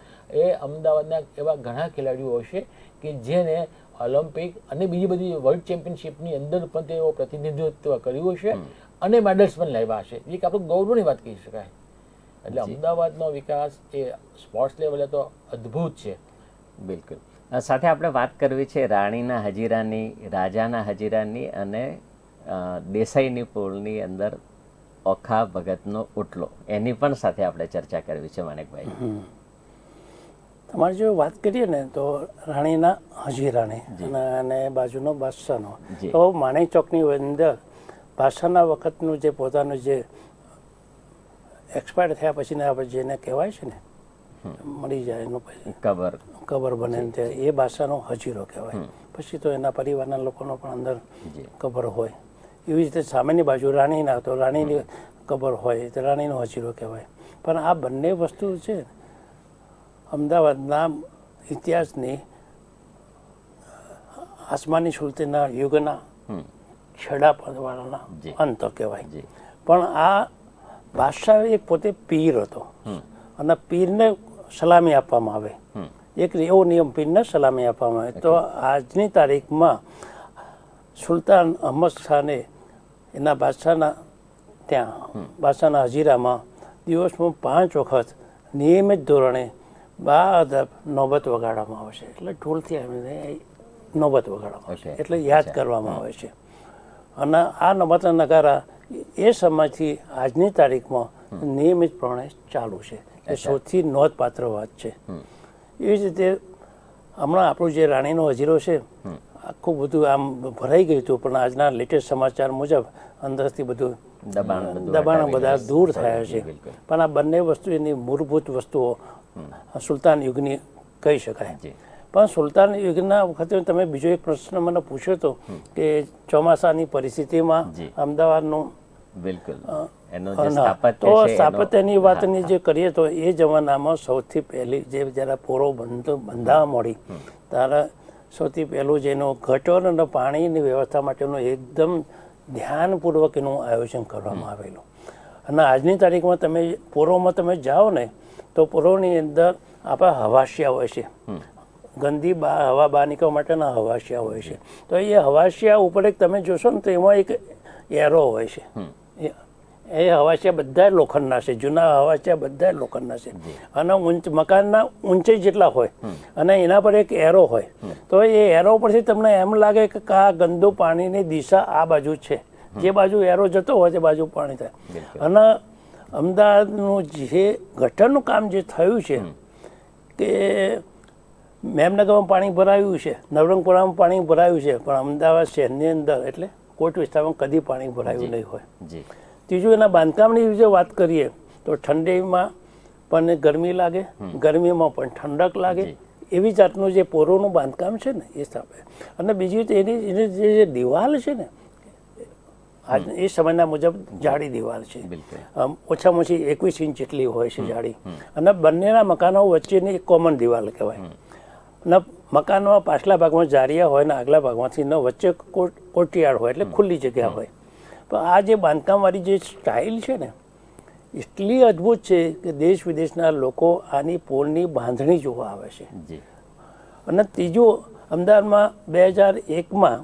એ અમદાવાદના એવા ઘણા ખેલાડીઓ હશે કે જેને ઓલિમ્પિક અને બીજી બધી વર્લ્ડ ચેમ્પિયનશિપની અંદર પણ તેઓ પ્રતિનિધિત્વ કર્યું હશે અને મેડલ્સ પણ લાવ્યા હશે. એક આપણું ગૌરવની વાત કહી શકાય. એટલે અમદાવાદનો વિકાસ એ સ્પોર્ટ્સ લેવલે તો અદ્ભુત છે. બિલકુલ. સાથે આપણે વાત કરવી છે રાણીના હજીરાની, રાજાના હજીરાની અને દેસાઈની પોળની અંદર ઓખા ભગતનો ઓટલો, એની પણ સાથે આપણે ચર્ચા કરવી છે માણેકભાઈ. તમારે જો વાત કરીએ ને તો રાણીના હજીરાની અને બાજુનો બાદશાહનો, તો માણેક ચોકની અંદર બાદશાહના વખતનું જે પોતાનું જે એક્સપાયર થયા પછીને આપણે જેને કહેવાય છે ને મળી જાય એનું પછી કબર બને એ બાદશાહનો હજીરો કહેવાય. પછી તો એના પરિવારના લોકોનો પણ અંદર કબર હોય. એવી રીતે સામેની બાજુ રાણીના, તો રાણીની કબર હોય તો રાણીનો હજીરો કહેવાય. પણ આ બંને વસ્તુ છે અમદાવાદના ઇતિહાસની આસમાની સુલતાનના યુગના છેડા પડવાના જી. અંત કહેવાય. જી પણ આ બાદશાહ એક પોતે પીર હતો અને પીરને સલામી આપવામાં આવે. એક એવો નિયમ પીરને સલામી આપવામાં આવે. તો આજની તારીખમાં સુલતાન અહમદ શાહને એના બાદશાહના ત્યાં બાદશાહના હજીરામાં દિવસમાં 5 વખત નિયમિત ધોરણે બાદ નોબત વગાડવામાં આવે છે. એટલે ઢોલથી આવીને નોબત વગાડવામાં આવે છે, એટલે યાદ કરવામાં આવે છે. અને આ નોબતના નગારા એ સમયથી આજની તારીખમાં નિયમિતપણે ચાલુ છે. એ સૌથી નોંધપાત્ર વાત છે. એવી જ રીતે હમણાં આપણું જે રાણીનો હજીરો છે આખું બધું આમ ભરાઈ ગયું હતું, પણ આજના લેટેસ્ટ સમાચાર મુજબ અંદરથી બધું દબાણ બધા દૂર થયા છે. પણ આ બંને વસ્તુ એની મૂળભૂત વસ્તુઓ સુલતાન યુગની કહી શકાય. પણ સુલતાન યુગના વખતે તમે બીજો એક પ્રશ્ન મને પૂછ્યો હતો કે ચોમાસાની પરિસ્થિતિમાં અમદાવાદનું તો સ્થાપત્યની વાતની જે કરીએ તો એ જમાનામાં સૌથી પહેલી જે જ્યારે પોરો બંધાવા મળી ત્યારે સૌથી પહેલું જેનો ગટર અને પાણીની વ્યવસ્થા માટેનું એકદમ ધ્યાનપૂર્વક એનું આયોજન કરવામાં આવેલું. અને આજની તારીખમાં તમે પોરોમાં તમે જાઓ ને તો પોરોની અંદર આપણા હવાશિયા હોય છે, ગંદી હવા બહાર નીકળવા માટેના હવાશિયા હોય છે. તો એ હવાશિયા ઉપર એક તમે જોશો ને તો એમાં એક એરો હોય છે. એ હવાશિયા બધા લોખંડના છે, જૂના હવાશિયા બધા લોખંડના છે અને મકાનના ઊંચાઈ જેટલા હોય અને એના પર એક એરો હોય. તો એ એરો પરથી તમને એમ લાગે કે આ ગંદુ પાણીની દિશા આ બાજુ છે, જે બાજુ એરો જતો હોય તે બાજુ પાણી થાય. અને અમદાવાદનું જે ગટરનું કામ જે થયું છે કે મેમનગરમાં પાણી ભરાયું છે, નવરંગપુરામાં પાણી ભરાયું છે, પણ અમદાવાદ શહેરની અંદર એટલે કોટ વિસ્તારમાં કદી પાણી ભરાયું નહીં હોય. ત્રીજું એના બાંધકામની જે વાત કરીએ તો ઠંડીમાં પણ ગરમી લાગે, ગરમીમાં પણ ઠંડક લાગે, એવી જાતનું જે પોરોનું બાંધકામ છે ને એ સ્થાપે. અને બીજું તો એની જે દિવાલ છે ને આજ એ સમયના મુજબ જાડી દિવાલ છે, ઓછામાં ઓછી 21 ઇંચ જેટલી હોય છે જાડી. અને બંનેના મકાનો વચ્ચેની એક કોમન દિવાલ કહેવાય. અને મકાનમાં પાછલા ભાગમાં જારિયા હોય ને આગલા ભાગમાંથી વચ્ચે કોર્ટયાર્ડ હોય એટલે ખુલ્લી જગ્યા હોય. પણ આ જે બાંધકામવાળી જે સ્ટાઇલ છે ને એટલી અદ્ભુત છે કે દેશ વિદેશના લોકો આની પોલની બાંધણી જોવા આવે છે. અને ત્રીજું, અમદાવાદમાં 2001માં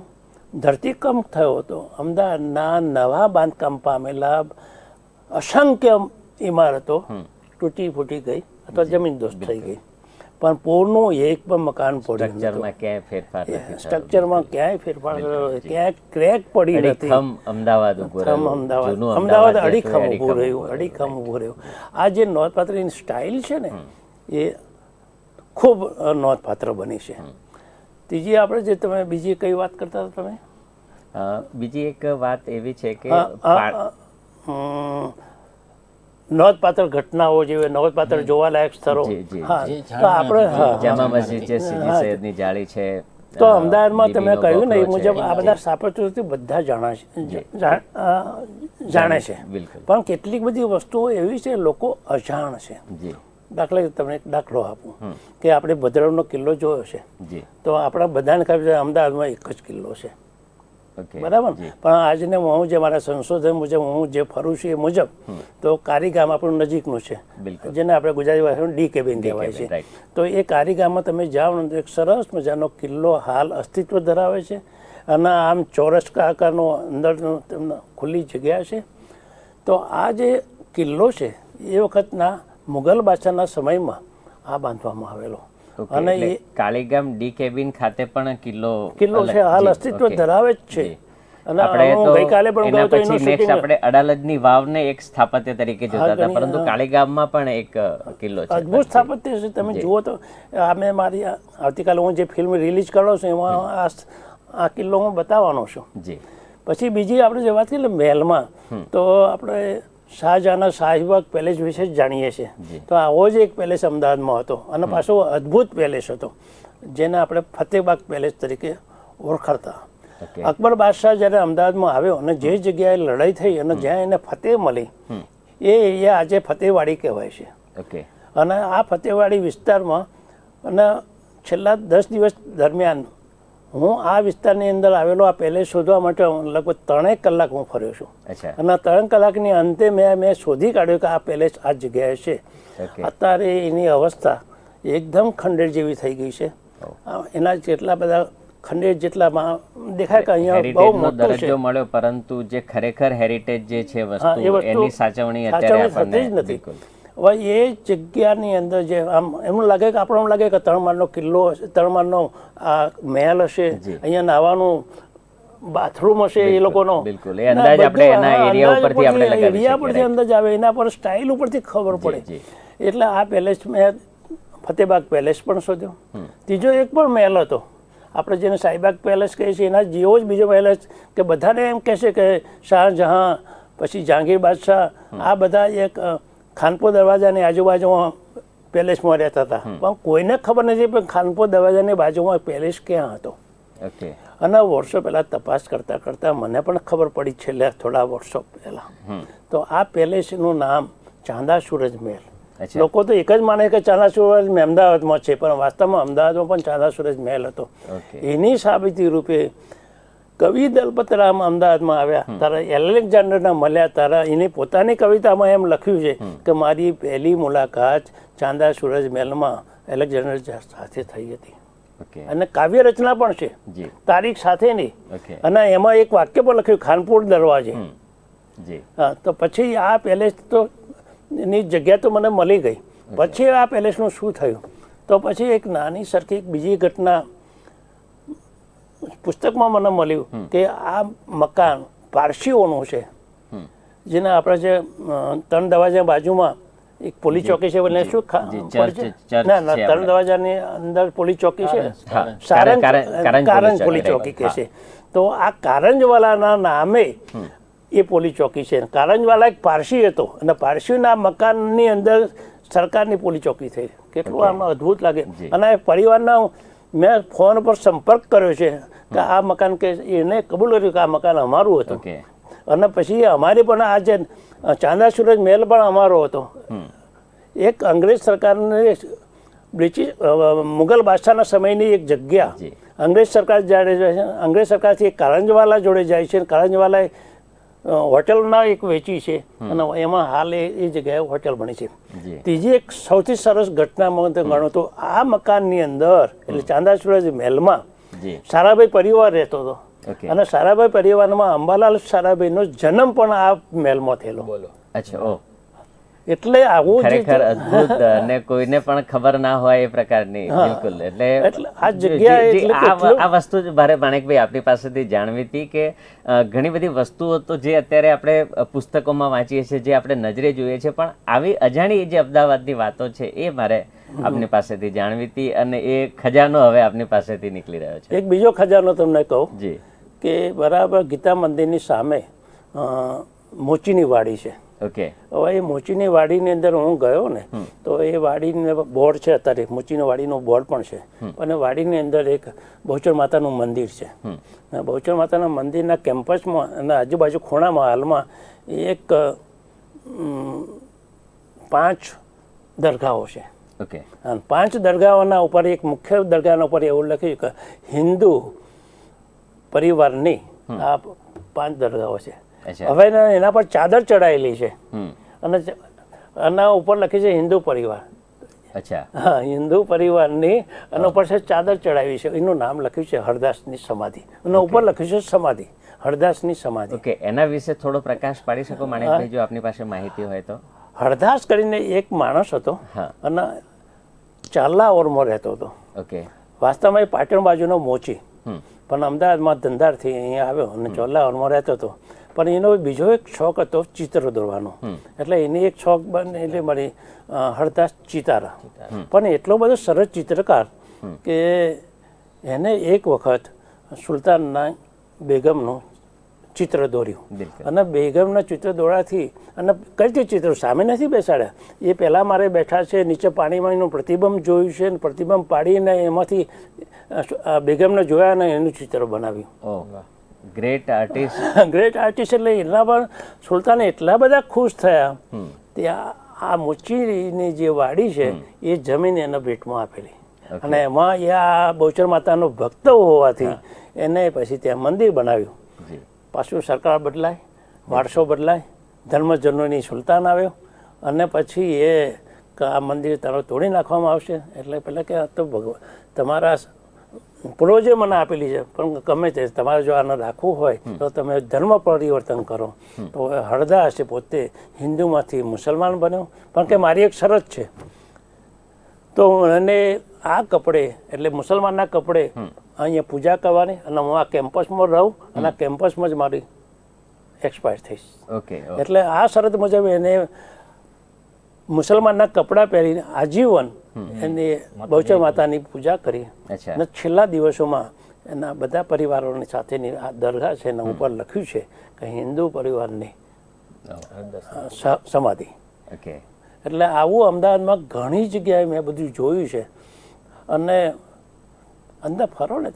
ધરતીકંપ થયો હતો. અમદાવાદના નવા બાંધકામ પામેલા અસંખ્ય ઇમારતો તૂટી ફૂટી ગઈ અથવા જમીનદોસ્ત થઈ ગઈ, પણ પૂરનું એક પણ મકાન પડ્યું સ્ટ્રક્ચરમાં ક્યાંય ફેરફાર ક્યાંય ક્રેક પડી નથી. અમદાવાદ અડીખમ ઊભું રહ્યું. આ જે નોંધપાત્ર સ્ટાઇલ છે ને એ ખૂબ નોંધપાત્ર બની છે. ત્રીજી આપણે જે તમે બીજી કઈ વાત કરતા હતા તમે? બીજી એક વાત એવી છે કે નોંધપાત્ર ઘટનાઓ જેવી નોંધપાત્ર જોવાલાયક સ્થળો. તો આપણે જામા મસ્જિદ છે, સીદી સૈયદની જાળી છે. તો અમદાવાદમાં તમે કહ્યું ને એ મુજબ આ બધા સ્થાપત્યોથી બધા જાણે છે, પણ કેટલીક બધી વસ્તુઓ એવી છે લોકો અજાણ છે. દાખલા તમને એક દાખલો આપું કે આપણે ભદ્રવનો કિલ્લો જોયો છે તો આપણા બધાને ખબર છે અમદાવાદમાં એક જ કિલ્લો છે, બરાબર. પણ આજને હું જે મારા સંશોધન મુજબ હું જે ફરું છું એ મુજબ તો કારીગામ આપણું નજીકનું છે, જેને આપણે ગુજરાતી ભાષામાં ડી કેબિન કહેવાય છે. તો એ કારીગામમાં તમે જાઓ ને તો એક સરસ મજાનો કિલ્લો હાલ અસ્તિત્વ ધરાવે છે અને આમ ચોરસ આકારનો અંદર ખુલ્લી જગ્યા છે. તો આ જે કિલ્લો છે એ વખતના મુગલ બાદશાહના સમયમાં આ બાંધવામાં આવેલો. અને એ કાળીગામ ડી કેબિન ખાતે પણ કિલ્લો છે, હાલ અસ્તિત્વ ધરાવે જ છે. અને ગઈકાલે પણ ગયો તો એનું શૂટિંગ. આપણે અડાલજની વાવને એક સ્થાપત્ય તરીકે જોતા હતા, પરંતુ કાળીગામમાં પણ એક કિલ્લો છે. અદ્ભુત સ્થાપત્ય છે. તમે જુઓ તો અમે મારી આવતીકાલે હું જે ફિલ્મ રિલીઝ કરું છું એમાં આ કિલ્લો હું બતાવવાનો છું. પછી બીજી આપણે જે વાત કરીએ મહેલમાં તો આપણે શાહજહાંના શાહીબાગ પેલેસ વિશે જ જાણીએ છીએ. તો આવો જ એક પેલેસ અમદાવાદમાં હતો અને પાછો અદ્ભુત પેલેસ હતો જેને આપણે ફતેહબાગ પેલેસ તરીકે ઓળખાતા. અકબર બાદશાહ જ્યારે અમદાવાદમાં આવ્યો અને જે જગ્યાએ લડાઈ થઈ અને જ્યાં એને ફતેહ મળી એ એરિયા આજે ફતેહવાડી કહેવાય છે. અને આ ફતેહવાડી વિસ્તારમાં અને છેલ્લા 10 દિવસ દરમિયાન હું આ વિસ્તારની અંદર આવેલો આ પેલેસ શોધવા માટે લગભગ 3 કલાક હું ફર્યો છું. અચ્છા. અને 3 કલાકની અંતે મેં શોધી કાઢ્યું કે આ પેલેસ આ જગ્યાએ છે. અત્યારે એની અવસ્થા એકદમ ખંડેર જેવી થઈ ગઈ છે. એના જેટલા બધા ખંડેર જેટલામાં દેખાય કે અહીંયા બહુ મોટો દરજ્જો મળ્યો, પરંતુ જે ખરેખર હેરિટેજ જે છે વસ્તુ એની સાચવણી અત્યારે થતી જ નથી. હવે એ જગ્યાની અંદર જે આમ એમ લાગે કે આપણને લાગે કે 3 માળનો કિલ્લો હશે, 3 માળનો આ મહેલ હશે, અહીંયા નાવાનું બાથરૂમ હશે એ લોકોનો. બિલકુલ, એ અંદાજ આપણે એના એરિયા ઉપરથી આપણે લગાવી શકીએ. એરિયા પરથી અંદાજ આવે, એના પર સ્ટાઇલ ઉપરથી ખબર પડે. એટલે આ પેલેસ મેં ફતેહબાગ પેલેસ પણ શોધ્યો. ત્રીજો એક પણ મહેલ હતો, આપણે જેને શાહીબાગ પેલેસ કહીએ છીએ એના જેવો જ બીજો પેલેસ, કે બધાને એમ કહેશે કે શાહજહાં પછી જહાંગીર બાદશાહ આ બધા એક ખાનપુર દરવાજાની આજુબાજુમાં પેલેસમાં રહેતા હતા. પણ કોઈને ખબર નથી પણ ખાનપુર દરવાજાની બાજુમાં પેલેસ ક્યાં હતો. અને વર્ષો પહેલાં તપાસ કરતાં કરતાં મને પણ ખબર પડી છેલ્લે થોડા વર્ષો પહેલાં, તો આ પેલેસનું નામ ચાંદા સૂરજ મહેલ. લોકો તો એક જ માને કે ચાંદા સૂરજ મહેલ અમદાવાદમાં છે, પણ વાસ્તવમાં અમદાવાદમાં પણ ચાંદા સૂરજ મહેલ હતો. એની સાબિતી રૂપે કવિ દલપતરામ અમદાવાદમાં આવ્યા, તારા એલેક્ઝાન્ડરના મળ્યા, તારા એની પોતાની કવિતામાં એમ લખ્યું છે કે મારી પહેલી મુલાકાત ચાંદા સૂરજ મહેલમાં એલેક્ઝાન્ડર સાથે થઈ હતી. અને કાવ્ય રચના પણ છે તારીખ સાથેની. અને એમાં એક વાક્ય પણ લખ્યું ખાનપુર દરવાજે. તો પછી આ પેલેસ તો એની જગ્યા તો મને મળી ગઈ. પછી આ પેલેસનું શું થયું, તો પછી એક નાની સરખી બીજી ઘટના પુસ્તકમાં મને મળ્યું કે આ મકાન પારસીઓનું છે, જેને આપણે જે 3 દરવાજા બાજુમાં એક પોલીસ ચોકી છે, એટલે શું ના 3 દરવાજાની અંદર પોલીસ ચોકી છે, કારંજ પોલીસ ચોકી કહે છે. તો આ કારંજવાલાના નામે એ પોલીસ ચોકી છે. કારંજવાલા એક પારસી હતો અને પારસીના મકાનની અંદર સરકારની પોલીસ ચોકી થઈ. કેટલું આમાં અદ્ભુત લાગે. અને પરિવારના મેં ફોન પર સંપર્ક કર્યો છે કે આ મકાન, કે એને કબૂલ કર્યું કે આ મકાન અમારું હતું. અને પછી અમારી પણ આ જે ચાંદા સૂરજ મહેલ પણ અમારો હતો. એક અંગ્રેજ સરકારને બ્રિટિશ મુગલ બાદશાહના સમયની એક જગ્યા અંગ્રેજ સરકાર જ્યારે અંગ્રેજ સરકારથી એક કારંજવાલા જોડે જાય છે. કારંજવાલાએ હોટલના એક વેચી છે અને એમાં હાલ એ જગ્યાએ હોટલ બની છે. ત્રીજી એક સૌથી સરસ ઘટનામાં ગણો તો આ મકાનની અંદર એટલે ચાંદા સૂરજ મહેલમાં સારાભાઈ પરિવાર રહેતો હતો. અને સારાભાઈ પરિવારમાં અંબાલાલ સારાભાઈનો જન્મ પણ આ મહેલમાં થયેલો. એટલે આવું ખરેખર અદ્ભુત અને કોઈને પણ ખબર ના હોય એ પ્રકારની. બિલકુલ, એટલે આ જગ્યા આ વસ્તુ જ મારે માણેકભાઈ આપણી પાસેથી જાણવી હતી કે ઘણી બધી વસ્તુઓ તો જે અત્યારે આપણે પુસ્તકોમાં વાંચીએ છીએ, જે આપણે નજરે જોઈએ છીએ, પણ આવી અજાણી જે અમદાવાદની વાતો છે એ મારે આપની પાસેથી જાણવી હતી. અને એ ખજાનો હવે આપની પાસેથી નીકળી રહ્યો છે. એક બીજો ખજાનો તમને કહું કે બરાબર ગીતા મંદિરની સામે મોચીની વાડી છે. હવે એ મોચીની વાડીની અંદર હું ગયો ને, તો એ વાડીને બોર્ડ છે, અત્યારે મોચીની વાડીનું બોર્ડ પણ છે. અને વાડીની અંદર એક બહુચર માતાનું મંદિર છે. બહુચર માતાના મંદિરના કેમ્પસમાં અને આજુબાજુ ખૂણામાં હાલમાં એક 5 દરગાહો છે. અને 5 દરગાહોના ઉપર એક મુખ્ય દરગાહના ઉપર એવું લખ્યું કે હિન્દુ પરિવારની આ 5 દરગાહો છે. હવે એના પર ચાદર ચડાયેલી છે અને આના ઉપર લખી છે હિન્દુ પરિવાર. હા, હિન્દુ પરિવારની અને ઉપર છે ચાદર ચડાવી છે. એનું નામ લખ્યું છે હરદાસની સમાધિ અને ઉપર લખ્યું છે સમાધિ, હરદાસની સમાધિ. એના વિશે થોડો પ્રકાશ પાડી શકો માણેકભાઈ, જો આપની પાસે માહિતી હોય તો? હરદાસ કરીને એક માણસ હતો અને ચાલા ઓરમાં રહેતો હતો. વાસ્તવમાં એ પાટણ બાજુનો મોચી, પણ અમદાવાદમાં ધંધારથી અહીંયા આવ્યો અને ચોલા ઓરમાં રહેતો હતો. પણ એનો બીજો એક શોખ હતો ચિત્ર દોરવાનો. એટલે એની એક શોખ બને એટલે મારી હરદાસ ચિતારા. પણ એટલો બધો સરસ ચિત્રકાર કે એને એક વખત સુલતાનના બેગમનું ચિત્ર દોર્યું. અને બેગમના ચિત્ર દોરવાથી અને કઈ રીતે ચિત્રો સામે નથી બેસાડ્યા, એ પહેલાં મારે બેઠા છે, નીચે પાણીમાં એનું પ્રતિબંધ જોયું છે, પ્રતિબંધ પાડીને એમાંથી બેગમને જોયા અને એનું ચિત્ર બનાવ્યું. Great artist. ગ્રેટ આર્ટિસ્ટ એટલે એના પણ સુલતાન એટલા બધા ખુશ થયા. ત્યાં આ મોચીની જે વાડી છે એ જમીન એના ભેટમાં આપેલી અને એમાં એ આ બહુચર માતાનો ભક્ત હોવાથી એને પછી ત્યાં મંદિર બનાવ્યું. પાછું સરકાર બદલાય, વારસો બદલાય, ધર્મજનોની સુલતાન આવ્યો અને પછી એ આ મંદિર તારો તોડી નાખવામાં આવશે. એટલે પહેલાં કે આ તો તમારા પૂર્વજે મને આપેલી છે, પણ ગમે તે તમારે જો આને રાખવું હોય તો તમે ધર્મ પરિવર્તન કરો. તો હરદાસે પોતે હિન્દુમાંથી મુસલમાન બન્યો, પણ કે મારી એક શરત છે, તો એને આ કપડે એટલે મુસલમાનના કપડે અહીંયા પૂજા કરવાની અને હું આ કેમ્પસમાં રહું અને આ કેમ્પસમાં જ મારી એક્સપાયર થઈશ. એટલે આ શરત મુજબ એને મુસલમાનના કપડાં પહેરીને આજીવન એની બહુચર માતાની પૂજા કરી. અને છેલ્લા દિવસોમાં એના બધા પરિવારોની સાથેની આ દરગાહ છે એના ઉપર લખ્યું છે કે હિન્દુ પરિવારની સમાધિ. એટલે આવું અમદાવાદમાં ઘણી જગ્યાએ મેં બધું જોયું છે. અને અંદર ફરો ને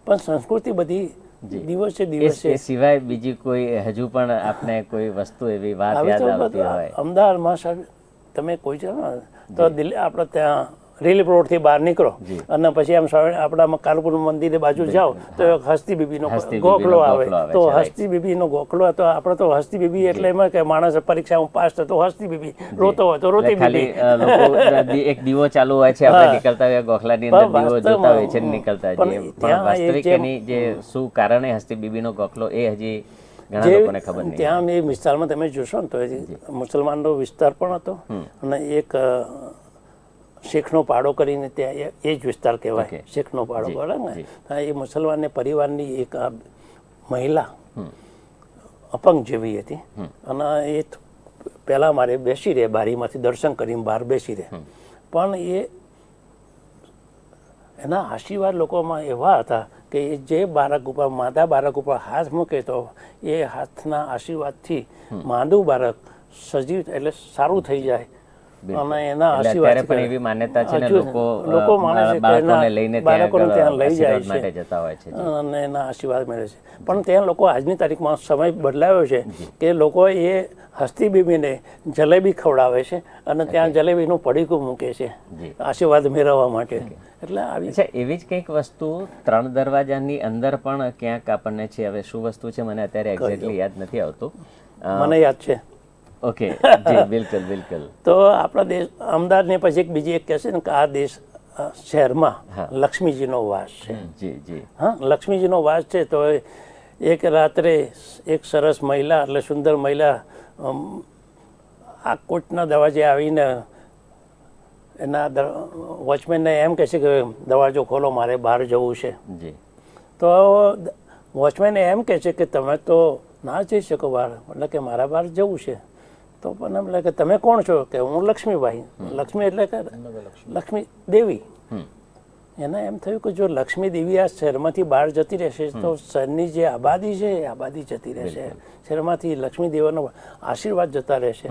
પણ સંસ્કૃતિ બધી દિવસે દિવસે સિવાય બીજી કોઈ હજુ પણ આપને કોઈ વસ્તુ એવી વાત યાદ આવતી હોય? અમદાવાદમાં સાહેબ તમે કોઈ છો ને તો દિલ્હી આપણે ત્યાં રિલીફ રોડથી બહાર નીકળો અને પછી એમ આપણા કાનપુર મંદિરે બાજુ જાઓ તો હસ્તી બીબીનો ગોખલો આવે. તો હસ્તી બીબીનો ગોખલો તો આપણે તો હસ્તી બીબી એટલે એમાં કે માણસ પરીક્ષામાં પાસ થતો હસ્તી બીબી, રોતો હોય તો રોતી બીબી. એક દીવો ચાલુ હોય છે, આપણે નીકળતા હોય ગોખલાની અંદર દીવો જોતા હોય છે નીકળતા હોય. પણ વાસ્તવિક એની જે શું કારણે હસ્તી બીબીનો ગોખલો એ હજી ઘણા લોકોને ખબર નહીં. ત્યાં એ વિસ્તારમાં તમે જોશો ને તો મુસલમાનનો વિસ્તાર પણ હતો અને એક શેખનો પાડો કરીને ત્યાં એ જ વિસ્તાર કહેવાય, શેખનો પાડો બરાબર ને. એ મુસલમાનને પરિવારની એક મહિલા અપંગ જેવી હતી અને એ પહેલાં મારે બેસી રહે બારીમાંથી દર્શન કરીને બહાર બેસી રહે, પણ એના આશીર્વાદ લોકોમાં એવા હતા કે જે બાળક ઉપર માદા બાળક ઉપર હાથ મૂકે તો એ હાથના આશીર્વાદથી માદું બાળક સજીવ એટલે સારું થઈ જાય. અને એના આશીર્વાદ પણ એવી માન્યતા છે ને, લોકો માને છે કે બાળકોને ત્યાં લઈ જાય માટે જતા હોય છે અને એના આશીર્વાદ મળે છે. પણ ત્યાં લોકો આજની તારીખમાં સમય બદલાયો છે કે લોકો એ હસ્તી બીબીને જલેબી ખવડાવે છે અને ત્યાં જલેબીનું પડીકું મૂકે છે આશીર્વાદ મેળવવા માટે. એટલે આવી એવી જ કંઈક વસ્તુ ત્રણ દરવાજાની અંદર પણ ક્યાંક આપણને છે. હવે શું વસ્તુ છે મને અત્યારે એક્ઝેક્ટલી યાદ નથી આવતું. મને યાદ છે. ઓકે, જી બિલકુલ બિલકુલ. તો આપણા દેશ અમદાવાદને પછી એક બીજી એક કહે છે ને કે આ દેશ શહેરમાં લક્ષ્મીજીનો વાસ છે. જી જી. હા, લક્ષ્મીજીનો વાસ છે. તો એક રાત્રે એક સરસ મહિલા એટલે સુંદર મહિલા આ કોર્ટના દરવાજે આવીને એના વોચમેનને એમ કહે છે કે દરવાજો ખોલો, મારે બહાર જવું છે. તો વોચમેન એમ કહે છે કે તમે તો ના જઈ શકો બહાર, એટલે કે મારા બહાર જવું છે. તો પણ એમ લાગે તમે કોણ છો? કે હું લક્ષ્મીબાઈ. લક્ષ્મી એટલે કે લક્ષ્મી દેવી. એને એમ થયું કે જો લક્ષ્મી દેવી આ શહેરમાંથી બહાર જતી રહેશે તો શહેરની જે આબાદી છે એ આબાદી જતી રહેશે, શહેરમાંથી લક્ષ્મી દેવાનો આશીર્વાદ જતા રહેશે.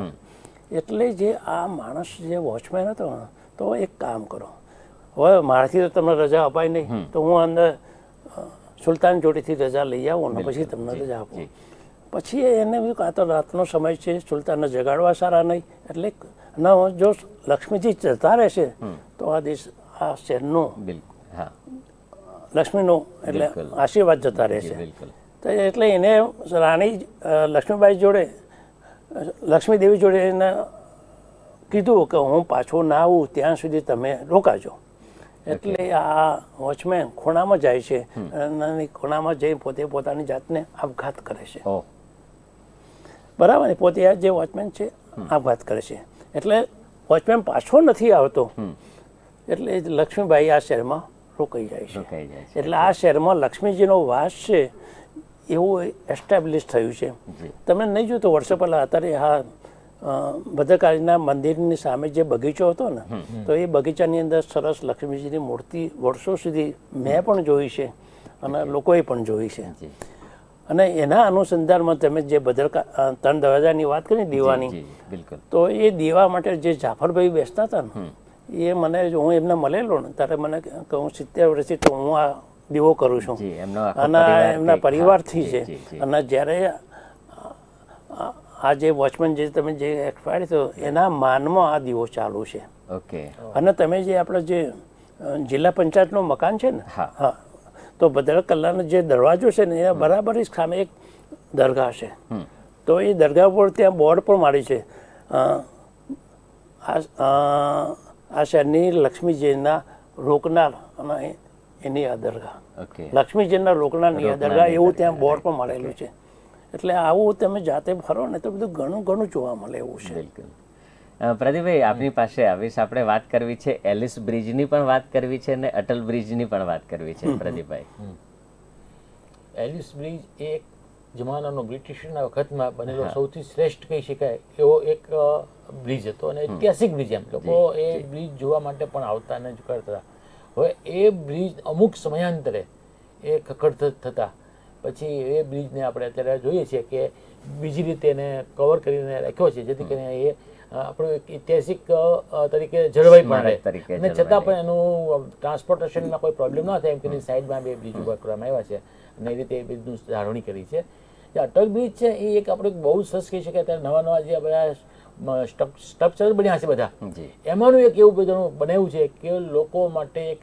એટલે જે આ માણસ જે વોચમેન હતો ને તો એક કામ કરો, હવે મારાથી તો તમને રજા અપાય નહીં, તો હું અંદર સુલતાન જોડેથી રજા લઈ આવું ને પછી તમને રજા આપું. પછી એને બી આ તો રાતનો સમય છે, સુલતાનને જગાડવા સારા નહીં, એટલે જો લક્ષ્મીજી જતા રહેશે તો આ દેશ આ શહેરનો લક્ષ્મીનો એટલે આશીર્વાદ જતા રહેશે. તો એટલે એને રાણી લક્ષ્મીબાઈ જોડે લક્ષ્મી દેવી જોડે એને કીધું કે હું પાછો ના આવું ત્યાં સુધી તમે રોકાજો. એટલે આ વોચમેન ખૂણામાં જાય છે અને ખૂણામાં જઈ પોતે પોતાની જાતને આપઘાત કરે છે. બરાબર ને, પોતે જે વોચમેન છે આપઘાત કરે છે. એટલે વોચમેન પાછો નથી આવતો એટલે લક્ષ્મીબાઈ આ શહેરમાં રોકાઈ જાય છે. એટલે આ શહેરમાં લક્ષ્મીજીનો વાસ છે એવું એસ્ટાબ્લિશ થયું છે. તમે નહીં જોયું તો વર્ષો પહેલાં અત્યારે હા ભદ્રકાળીના મંદિરની સામે જે બગીચો હતો ને તો એ બગીચાની અંદર સરસ લક્ષ્મીજીની મૂર્તિ વર્ષો સુધી મેં પણ જોઈ છે અને લોકોએ પણ જોઈ છે. અને એના અનુસંધાનમાં તમે જે ત્રણ દરવાજાની વાત કરી દીવાની, તો એ દીવા માટે જે જાફરભાઈ બેસતા હતા ને એ મને હું એમને મળેલો ને ત્યારે મને કે હું 70 વર્ષથી તો હું આ દીવો કરું છું અને એમના પરિવારથી છે. અને જ્યારે આ જે વોચમેન જે તમે જે એક્સપાયર થયો એના માનમાં આ દીવો ચાલુ છે. ઓકે. અને તમે જે આપણે જે જિલ્લા પંચાયતનું મકાન છે ને, હા, તો ભદ્ર કલ્લાનો જે દરવાજો છે ને એના બરાબર જ સામે એક દરગાહ છે. તો એ દરગાહ પર ત્યાં બોર્ડ પણ મારી છે, આ શહેરની લક્ષ્મીજીના રોકનાર અને એની આ દરગાહ, ઓકે. લક્ષ્મીજીના રોકનારની આ દરગાહ એવું ત્યાં બોર્ડ પણ મારેલું છે. એટલે આવું તમે જાતે ફરો ને તો બધું ઘણું ઘણું જોવા મળે એવું છે. બિલકુલ. પ્રદીપભાઈ, આપની પાસે આવીશ. આપણે વાત કરવી છે એલિસ બ્રિજની પણ વાત કરવી છે અને અટલ બ્રિજની પણ વાત કરવી છે. પ્રદીપભાઈ, એલિસ બ્રિજ એ એક જમાનાનો બ્રિટિશના વખતમાં બનેલો સૌથી શ્રેષ્ઠ કહી શકાય એવો એક બ્રિજ હતો અને ઐતિહાસિક બ્રિજ. એમ લોકો એ બ્રિજ જોવા માટે પણ આવતા ને જ કરતા. હવે એ બ્રિજ અમુક સમયાંતરે એ ખખડ થતા પછી એ બ્રિજને આપણે અત્યારે જોઈએ છીએ કે બીજી રીતે એને કવર કરીને રાખ્યો છે, જેથી કરીને એ આપણું એક ઐતિહાસિક તરીકે જળવાઈ પણ રહે અને છતાં પણ એનું ટ્રાન્સપોર્ટેશનમાં કોઈ પ્રોબ્લેમ ના થાય એમ કે સાઈડમાં બે બ્રિજ ઉભા કરવામાં આવ્યા છે અને એ રીતે એ બ્રિજનું જાળવણી કરી છે. જે અટલ બ્રિજ છે એ એક આપણે બહુ સરસ કહી શકાય. અત્યારે નવા નવા જે બધા સ્ટ્રક્ચર બન્યા છે બધા, એમાંનું એક એવું બધું બનાવ્યું છે કે લોકો માટે એક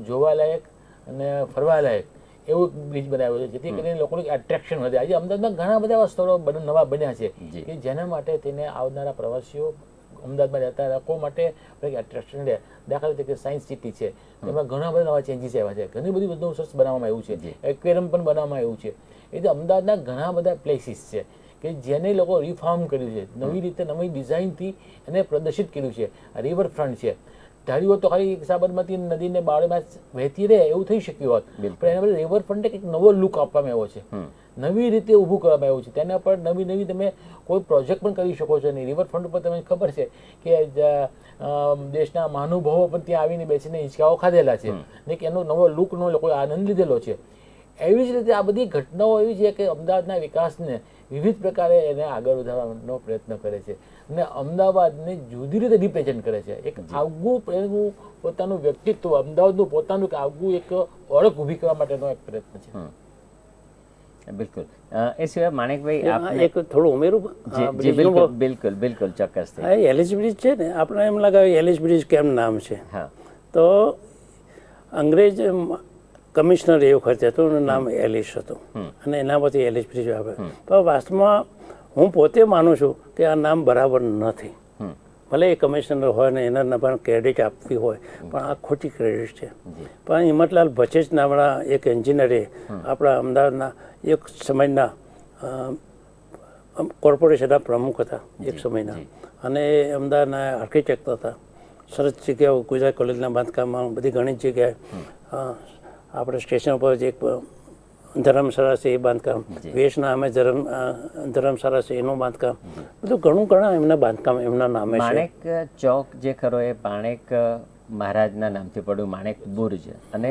જોવાલાયક અને ફરવાલાયક એવું બ્રિજ બનાવ્યો છે, જેથી કરીને લોકોનું એટ્રેક્શન વધે. આજે અમદાવાદમાં ઘણા બધા એવા સ્થળો નવા બન્યા છે કે જેના માટે તેને આવનારા પ્રવાસીઓ અમદાવાદમાં રહેતા લોકો માટે એટ્રેક્શન રહે. દાખલા તરીકે સાયન્સ સિટી છે, એમાં ઘણા બધા નવા ચેન્જીસ આવ્યા છે, ઘણી બધી બધું સરસ બનાવવામાં આવ્યું છે, એક્વેરિયમ પણ બનાવવામાં આવ્યું છે. એ રીતે અમદાવાદના ઘણા બધા પ્લેસીસ છે કે જેને લોકો રિફોર્મ કર્યું છે, નવી રીતે નવી ડિઝાઇનથી એને પ્રદર્શિત કર્યું છે. રિવરફ્રન્ટ છે, ધારી હોત તો ખાલી સાબરમતી નદીને બાળમાં વહેતી રહે એવું થઈ શક્યું હોત, પણ એના બદલે રિવરફ્રન્ટે કંઈક નવો લુક આપવામાં આવ્યો છે, નવી રીતે ઊભું કરવામાં આવ્યું છે. તેના પર નવી નવી તમે કોઈ પ્રોજેક્ટ પણ કરી શકો છો. અને રિવરફ્રન્ટ ઉપર તમને ખબર છે કે દેશના મહાનુભાવો પણ ત્યાં આવીને બેસીને હિંચકાઓ ખાધેલા છે ને કે એનો નવો લુકનો લોકોએ આનંદ લીધેલો છે. એવી જ રીતે આ બધી ઘટનાઓ એવી છે કે અમદાવાદના વિકાસને વિવિધ પ્રકારે એને આગળ વધારવાનો પ્રયત્ન કરે છે અને અમદાવાદને જુદી રીતે રિપ્રેઝેન્ટ કરે છે. એક આગવું એનું પોતાનું વ્યક્તિત્વ, અમદાવાદનું પોતાનું આગવું એક ઓળખ ઊભી કરવા માટેનો એક પ્રયત્ન છે. બિલકુલ. એ સિવાય માણેકભાઈ, એક થોડું ઉમેરું? બિલકુલ બિલકુલ ચોક્કસ. એલિસ બ્રિજ છે ને, આપણે એમ લાગે એલિસ બ્રિજ કેમ નામ છે? તો અંગ્રેજ કમિશનર એ વખતે હતું, એનું નામ એલિસ હતું અને એના પછી એલિસ બ્રિજ આવે. પણ વાસ્તવમાં હું પોતે માનું છું કે આ નામ બરાબર નથી. ભલે એ કમિશનર હોય ને એના પણ ક્રેડિટ આપવી હોય, પણ આ ખોટી ક્રેડિટ છે. પણ હિંમતલાલ ભચેજ નામના એક એન્જિનિયરે આપણા અમદાવાદના એક સમયના કોર્પોરેશનના પ્રમુખ હતા એક સમયના, અને અમદાવાદના આર્કિટેક્ટ હતા. સરસ જગ્યાઓ ગુજરાત કોલેજના બાંધકામમાં બધી ઘણી જગ્યાએ, આપણે સ્ટેશન ઉપર એક ધર્મશાળા છે એ બાંધકામ, વેશના અમે ધર્મશાળા છે એનું બાંધકામ, બધું ઘણું ઘણા એમના બાંધકામ એમના નામે છે. માણેક ચોક જે ખરો એ માણેક મહારાજના નામથી પડ્યું, માણેક બુર્જ. અને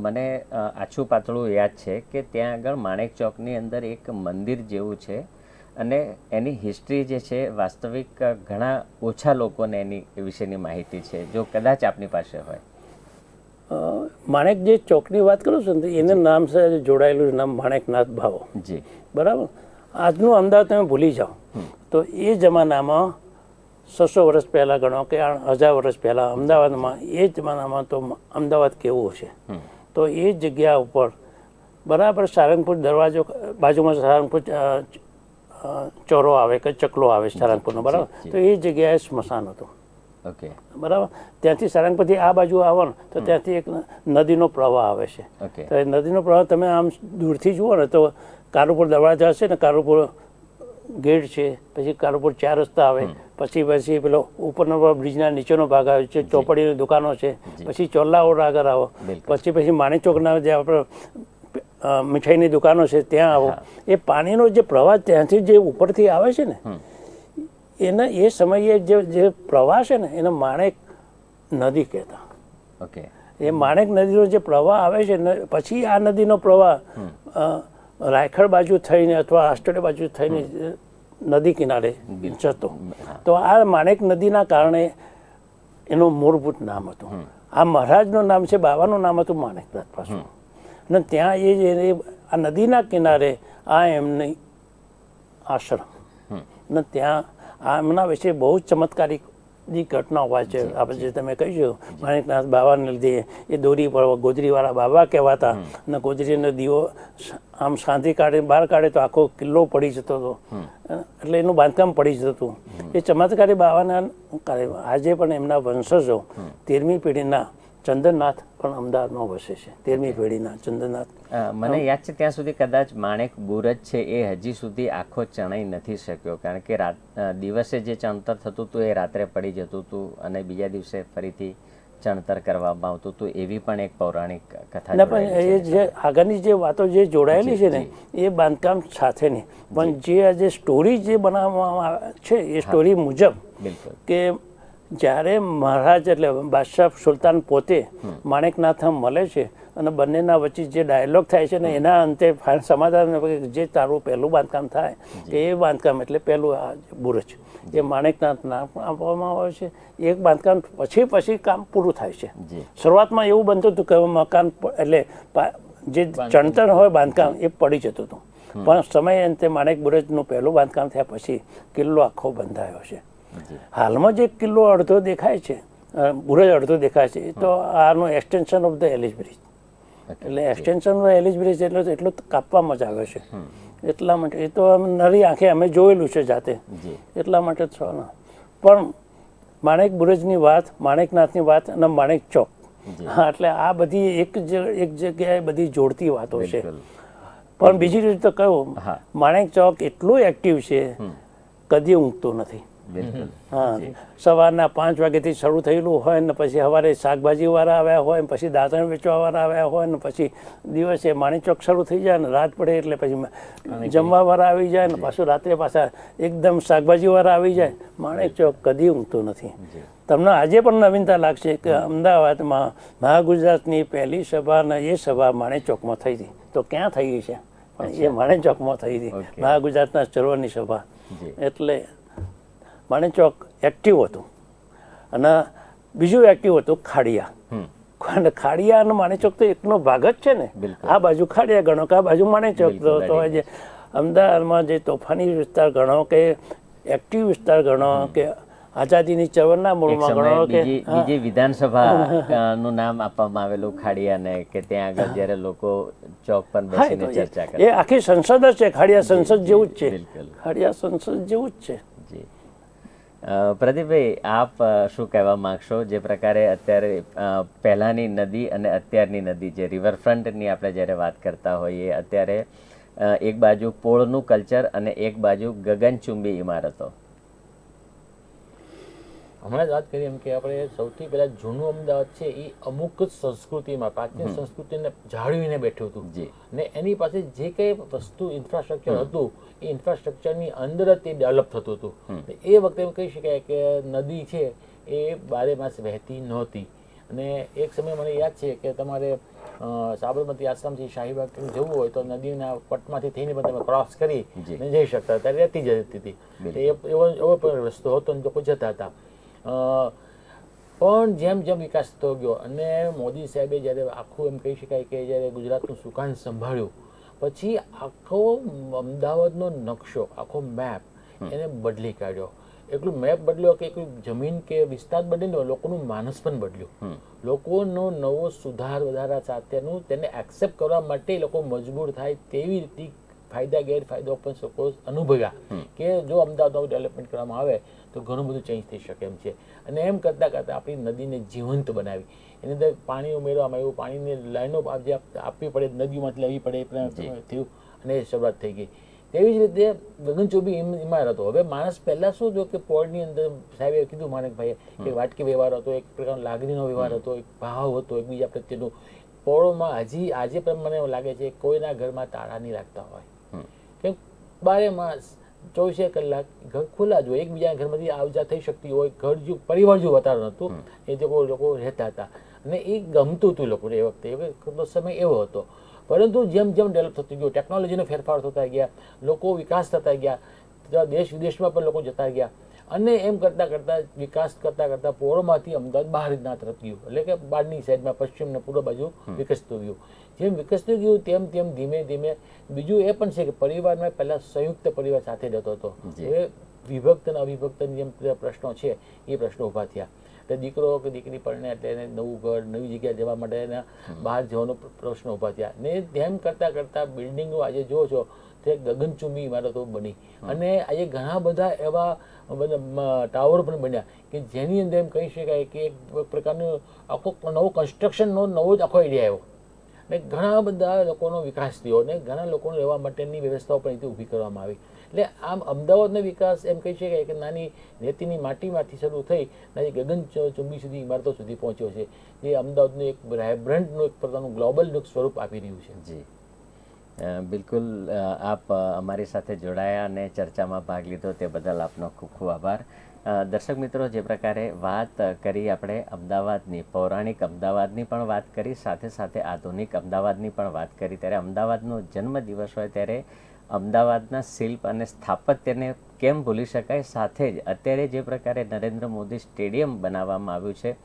મને આછું પાતળું યાદ છે કે ત્યાં આગળ માણેક ચોકની અંદર એક મંદિર જેવું છે અને એની હિસ્ટ્રી જે છે વાસ્તવિક ઘણા ઓછા લોકોને એની વિશેની માહિતી છે, જો કદાચ આપની પાસે હોય. માણેક જે ચોકની વાત કરું છું ને, એને નામ સાથે જોડાયેલું નામ માણેકનાથ ભાવ. જી, બરાબર. આજનું અમદાવાદ તમે ભૂલી જાઓ તો એ જમાનામાં 600 વર્ષ પહેલાં ગણો કે 1000 વર્ષ પહેલાં અમદાવાદમાં એ જમાનામાં તો અમદાવાદ કેવું છે, તો એ જગ્યા ઉપર બરાબર સારંગપુર દરવાજો બાજુમાં સારંગપુર ચોરો આવે કે ચકલો આવે સારંગપુરનો, બરાબર. તો એ જગ્યાએ સ્મશાન હતું. ઓકે, બરાબર. ત્યાંથી સારંગપુરથી આ બાજુ આવો ને તો ત્યાંથી એક નદીનો પ્રવાહ આવે છે. તો એ નદીનો પ્રવાહ તમે આમ દૂરથી જુઓ ને તો કારુપુર દરવાજા હશે ને, કારુપુર ગેટ છે, પછી કારુપુર 4 રસ્તા આવે, પછી પેલો ઉપરનો બ્રિજના નીચેનો ભાગ આવે છે, ચોપડીની દુકાનો છે, પછી ચોલ્લાઓડ આગળ આવો, પછી માણેક ચોકના જે આપણે મીઠાઈની દુકાનો છે ત્યાં આવો. એ પાણીનો જે પ્રવાહ ત્યાંથી જે ઉપરથી આવે છે ને, એના એ સમયે જે પ્રવાહ છે ને એને માણેક નદી કહેતા. ઓકે. એ માણેક નદીનો જે પ્રવાહ આવે છે ને, પછી આ નદીનો પ્રવાહ રાયખડ બાજુ થઈને અથવા આસ્ટોડિયા બાજુ થઈને નદી કિનારે જતો. તો આ માણેક નદીના કારણે એનું મૂળભૂત નામ હતું. આ મહારાજનું નામ છે, બાવાનું નામ હતું માણેકનાથ પાછું. અને ત્યાં આ નદીના કિનારે આ એમની આશ્રમ અને ત્યાં એમના વિશે બહુ જ ચમત્કારિક ઘટનાઓ હોય છે. આપણે જે તમે કહીશું માણેકનાથ બાવાને લીધે એ દોરી પર ગોદરીવાળા બાબા કહેવાતા અને ગોદરીનો દીવો આમ શાંતિ કાઢે બહાર કાઢે તો આખો કિલ્લો પડી જતો હતો, એટલે એનું બાંધકામ પડી જતું હતું. એ ચમત્કારી બાવાના આજે પણ એમના વંશજો 13મી પેઢીના ચંદ્રનાથ પણ અમદાવાદમાં વસે છે. 13મી પેઢીના ચંદ્રનાથ. મને યાદ છે ત્યાં સુધી કદાચ માણેક બુરજ છે એ હજી સુધી આખો ચણાઈ નથી શક્યો, કારણ કે દિવસે જે ચણતર થતું હતું એ રાત્રે પડી જતું હતું અને બીજા દિવસે ફરીથી ચણતર કરવામાં આવતું હતું. એવી પણ એક પૌરાણિક કથા પણ એ જે આગળની જે વાતો જે જોડાયેલી છે ને એ બાંધકામ સાથેની, પણ જે આજે સ્ટોરી જે બનાવવામાં આવે છે એ સ્ટોરી મુજબ કે જ્યારે મહારાજ એટલે બાદશાહ સુલતાન પોતે માણેકનાથ મળે છે અને બંનેના વચ્ચે જે ડાયલોગ થાય છે ને એના અંતે સમાધાન જે તારું પહેલું બાંધકામ થાય એ બાંધકામ એટલે પહેલું આ બુરજ એ માણેકનાથ નામ આપવામાં આવે છે. એક બાંધકામ પછી કામ પૂરું થાય છે. શરૂઆતમાં એવું બનતું હતું કે મકાન એટલે જે ચણતર હોય બાંધકામ એ પડી જતું હતું, પણ સમય અંતે માણેક બુરજનું પહેલું બાંધકામ થયા પછી કિલ્લો આખો બંધાયો છે. હાલમાં જે કિલ્લો અડધો દેખાય છે, બુરજ અડધો દેખાય છે, તો આનું extension of the Ellis Bridge એટલે એક્સટેન્શન ઓફ એલિસ બ્રિજ એટલું કાપવામાં જ આવે છે. એટલા માટે એ તો નરી આંખે અમે જોયેલું છે જાતે, એટલા માટે જ પણ માણેક બુરજની વાત, માણેકનાથની વાત અને માણેક ચોક, હા એટલે આ બધી એક જગ્યાએ બધી જોડતી વાતો છે. પણ બીજી રીતે કહું, માણેક ચોક એટલું એક્ટિવ છે કદી ઊંઘતો નથી. હા, સવારના 5 વાગ્યાથી શરૂ થયેલું હોય ને પછી સવારે શાકભાજી વાળા આવ્યા હોય, પછી દાંતણ વેચવા વાળા આવ્યા હોય ને પછી દિવસે માણેક ચોક શરૂ થઈ જાય ને રાત પડે એટલે પછી જમવા વાળા આવી જાય ને પાછું રાત્રે પાછા એકદમ શાકભાજી વાળા આવી જાય. માણેક ચોક કદી ઊંઘતો નથી. તમને આજે પણ નવીનતા લાગશે કે અમદાવાદમાં મહાગુજરાતની પહેલી સભા ને એ સભા માણેક ચોકમાં થઈ હતી. તો ક્યાં થઈ છે? પણ એ માણેક ચોકમાં થઈ હતી, મહાગુજરાતના ચળવળની સભા. એટલે માણેક ચોક એક્ટિવ હતું. અને બીજું એક્ટિવ હતું ખાડિયા. ખાડિયા અને માણેક ચોક તો એકનો ભાગ જ છે ને. આ બાજુ ખાડિયા ગણો કે આ બાજુ માણેક ચોક. તો જે અમદાવાદમાં જે તોફાની વિસ્તાર ગણો કે એક્ટિવ વિસ્તાર ગણો કે આઝાદીની ચળવળના મૂળમાં ગણો કે બીજી વિધાનસભા નું નામ આપવામાં આવેલું ખાડિયાને કે ત્યાં આગળ જ્યારે લોકો ચોક પર બેસીને ચર્ચા કરે, એ આખી સંસદ જ છે. ખાડિયા સંસદ જેવું જ છે. ખાડિયા સંસદ જેવું જ છે. પ્રદીપભાઈ, આપ શું કહેવા માંગશો જે પ્રકારે અત્યારે પહેલાંની નદી અને અત્યારની નદી જે રિવરફ્રન્ટની આપણે જ્યારે વાત કરતા હોઈએ, અત્યારે એક બાજુ પોળનું કલ્ચર અને એક બાજુ ગગનચુંબી ઇમારતો. હમણાં જ વાત કરી એમ કે આપણે સૌથી પહેલા જૂનું અમદાવાદ છે એ અમુક જ સંસ્કૃતિમાં પ્રાચીન સંસ્કૃતિને જાળવીને બેઠું હતું ને એની પાસે જે કંઈ વસ્તુ ઇન્ફ્રાસ્ટ્રક્ચર હતું એ ઇન્ફ્રાસ્ટ્રક્ચરની અંદર જ તે ડેવલપ થતું હતું. એ વખતે એમ કહી શકાય કે નદી છે એ બારે માસ વહેતી નહોતી. અને એક સમય મને યાદ છે કે તમારે સાબરમતી આશ્રમથી શાહીબાગ જવું હોય તો નદીના પટમાંથી થઈને પણ તમે ક્રોસ કરી જઈ શકતા, ત્યારે રહેતી જતી હતી. એવો પણ રસ્તો હતો ને લોકો જતા હતા. પણ જેમ જેમ વિકાસ થતો ગયો અને મોદી સાહેબે જ્યારે આખું એમ કહી શકાય કે જ્યારે ગુજરાતનું સુકાન સંભાળ્યું પછી આખો અમદાવાદનો નકશો, આખો મેપ એને બદલી કાઢ્યો. એટલું મેપ બદલ્યો કે એટલું જમીન કે વિસ્તાર બદલ્યો, લોકોનું માનસ પણ બદલ્યું. લોકોનો નવો સુધાર વધારા સાથેનું તેને એક્સેપ્ટ કરવા માટે લોકો મજબૂર થાય તેવી રીતે ફાયદા ગેરફાયદો પણ સપોઝ અનુભવ્યા કે જો અમદાવાદનું ડેવલપમેન્ટ કરવામાં આવે તો ઘણું બધું ચેન્જ થઈ શકે એમ છે. અને એમ કરતાં કરતાં આપણી નદીને જીવંત બનાવી, એની અંદર પાણી ઉમેરવામાં આવ્યું, પાણીની લાઈનો આપવી પડે, નદીમાંથી લેવી પડે થયું અને એ શરૂઆત થઈ ગઈ. તેવી જ રીતે ગગનચુંબી ઇમારતો. હવે માણસ પહેલાં શું થયું કે પોળની અંદર સાહેબે કીધું માણેકભાઈએ કે વાટકી વ્યવહાર હતો, એક પ્રકારનો લાગણીનો વ્યવહાર હતો, એક ભાવ હતો એકબીજા પ્રત્યેનું. પોળોમાં આજે પણ મને એવું લાગે છે કોઈના ઘરમાં તાળા નહીં લાગતા હોય કે 12 માસ 24 કલાક ઘર ખુલ્લા જ હોય, એકબીજાના ઘરમાંથી આવજા થઈ શકતી હોય. ઘર જો પરિવાર જો વધારે નહોતું એ લોકો રહેતા હતા અને એ ગમતું હતું લોકોને એ વખતે સમય એવો હતો. પરંતુ જેમ જેમ ડેવલપ થતું ગયું, ટેકનોલોજીનો ફેરફાર થતા ગયા, લોકો વિકાસ થતા ગયા, દેશ વિદેશમાં પણ લોકો જતા ગયા અને એમ કરતાં કરતાં વિકાસ કરતાં પૂર્વમાંથી અમદાવાદ બહારના તરફ ગયું, એટલે કે બહારની સાઈડમાં પશ્ચિમ ને પૂર્વ બાજુ વિકસતું ગયું. જેમ વિકસતું ગયું તેમ તેમ ધીમે ધીમે બીજું એ પણ છે કે પરિવારમાં પહેલાં સંયુક્ત પરિવાર સાથે રહેતો હતો. હવે વિભક્ત અને અવિભક્તની જેમ પ્રશ્નો છે એ પ્રશ્નો ઊભા થયા. એટલે દીકરો કે દીકરી પરણે એટલે એને નવું ઘર, નવી જગ્યાએ જવા માટે એના બહાર જવાનો પ્રશ્ન ઊભા થયા. ને તેમ કરતાં બિલ્ડિંગો આજે જુઓ છો તે ગગનચુંબી ઇમારતો બની, અને આજે ઘણા બધા એવા ટાવર પણ બન્યા કે જેની અંદર એમ કહી શકાય કે એક પ્રકારનું આખો નવો કન્સ્ટ્રક્શનનો નવો જ આખો આઈડિયા આવ્યો, ને ઘણા બધા લોકોનો વિકાસ થયો, ને ઘણા લોકોને રહેવા માટેની વ્યવસ્થાઓ પણ અહીંથી ઊભી કરવામાં આવી. એટલે આમ અમદાવાદનો વિકાસ એમ કહી શકાય કે નાની રેતીની માટીમાંથી શરૂ થઈ નાની ગગનચુંબી સુધી ઇમારતો સુધી પહોંચ્યો છે, જે અમદાવાદનું એક વાઇબ્રન્ટનું એક પ્રકારનું ગ્લોબલનું સ્વરૂપ આપી રહ્યું છે. જી બિલકુલ, આપ અમારી સાથે જોડાયા અને ચર્ચામાં ભાગ લીધો તે બદલ આપનો ખૂબ ખૂબ આભાર. દર્શક મિત્રો, જે પ્રકારે વાત કરી આપણે અમદાવાદની, પૌરાણિક અમદાવાદની પણ વાત કરી, સાથે સાથે આધુનિક અમદાવાદની પણ વાત કરી, ત્યારે અમદાવાદનો જન્મદિવસ હોય ત્યારે અમદાવાદના શિલ્પ અને સ્થાપત્યને કેમ ભૂલી શકાય. સાથે જ અત્યારે જે પ્રકારે નરેન્દ્ર મોદી સ્ટેડિયમ બનાવવામાં આવ્યું છે,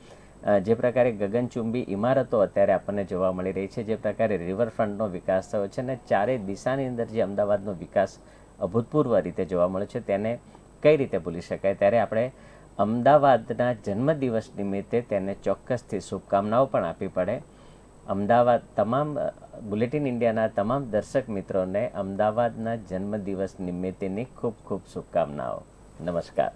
જે પ્રકારે ગગનચુંબી ઇમારતો અત્યારે આપણને જોવા મળી રહી છે, જે પ્રકારે રિવરફ્રન્ટનો વિકાસ થયો છે અને ચારે દિશાની અંદર જે અમદાવાદનો વિકાસ અભૂતપૂર્વ રીતે જોવા મળે છે, તેને કઈ રીતે ભૂલી શકાય. ત્યારે આપણે અમદાવાદના જન્મદિવસ નિમિત્તે તેને ચોક્કસથી શુભકામનાઓ પણ આપવી પડે. અમદાવાદ તમામ બુલેટિન ઇન્ડિયાના તમામ દર્શક મિત્રોને અમદાવાદના જન્મદિવસ નિમિત્તેની ખૂબ ખૂબ શુભકામનાઓ. નમસ્કાર.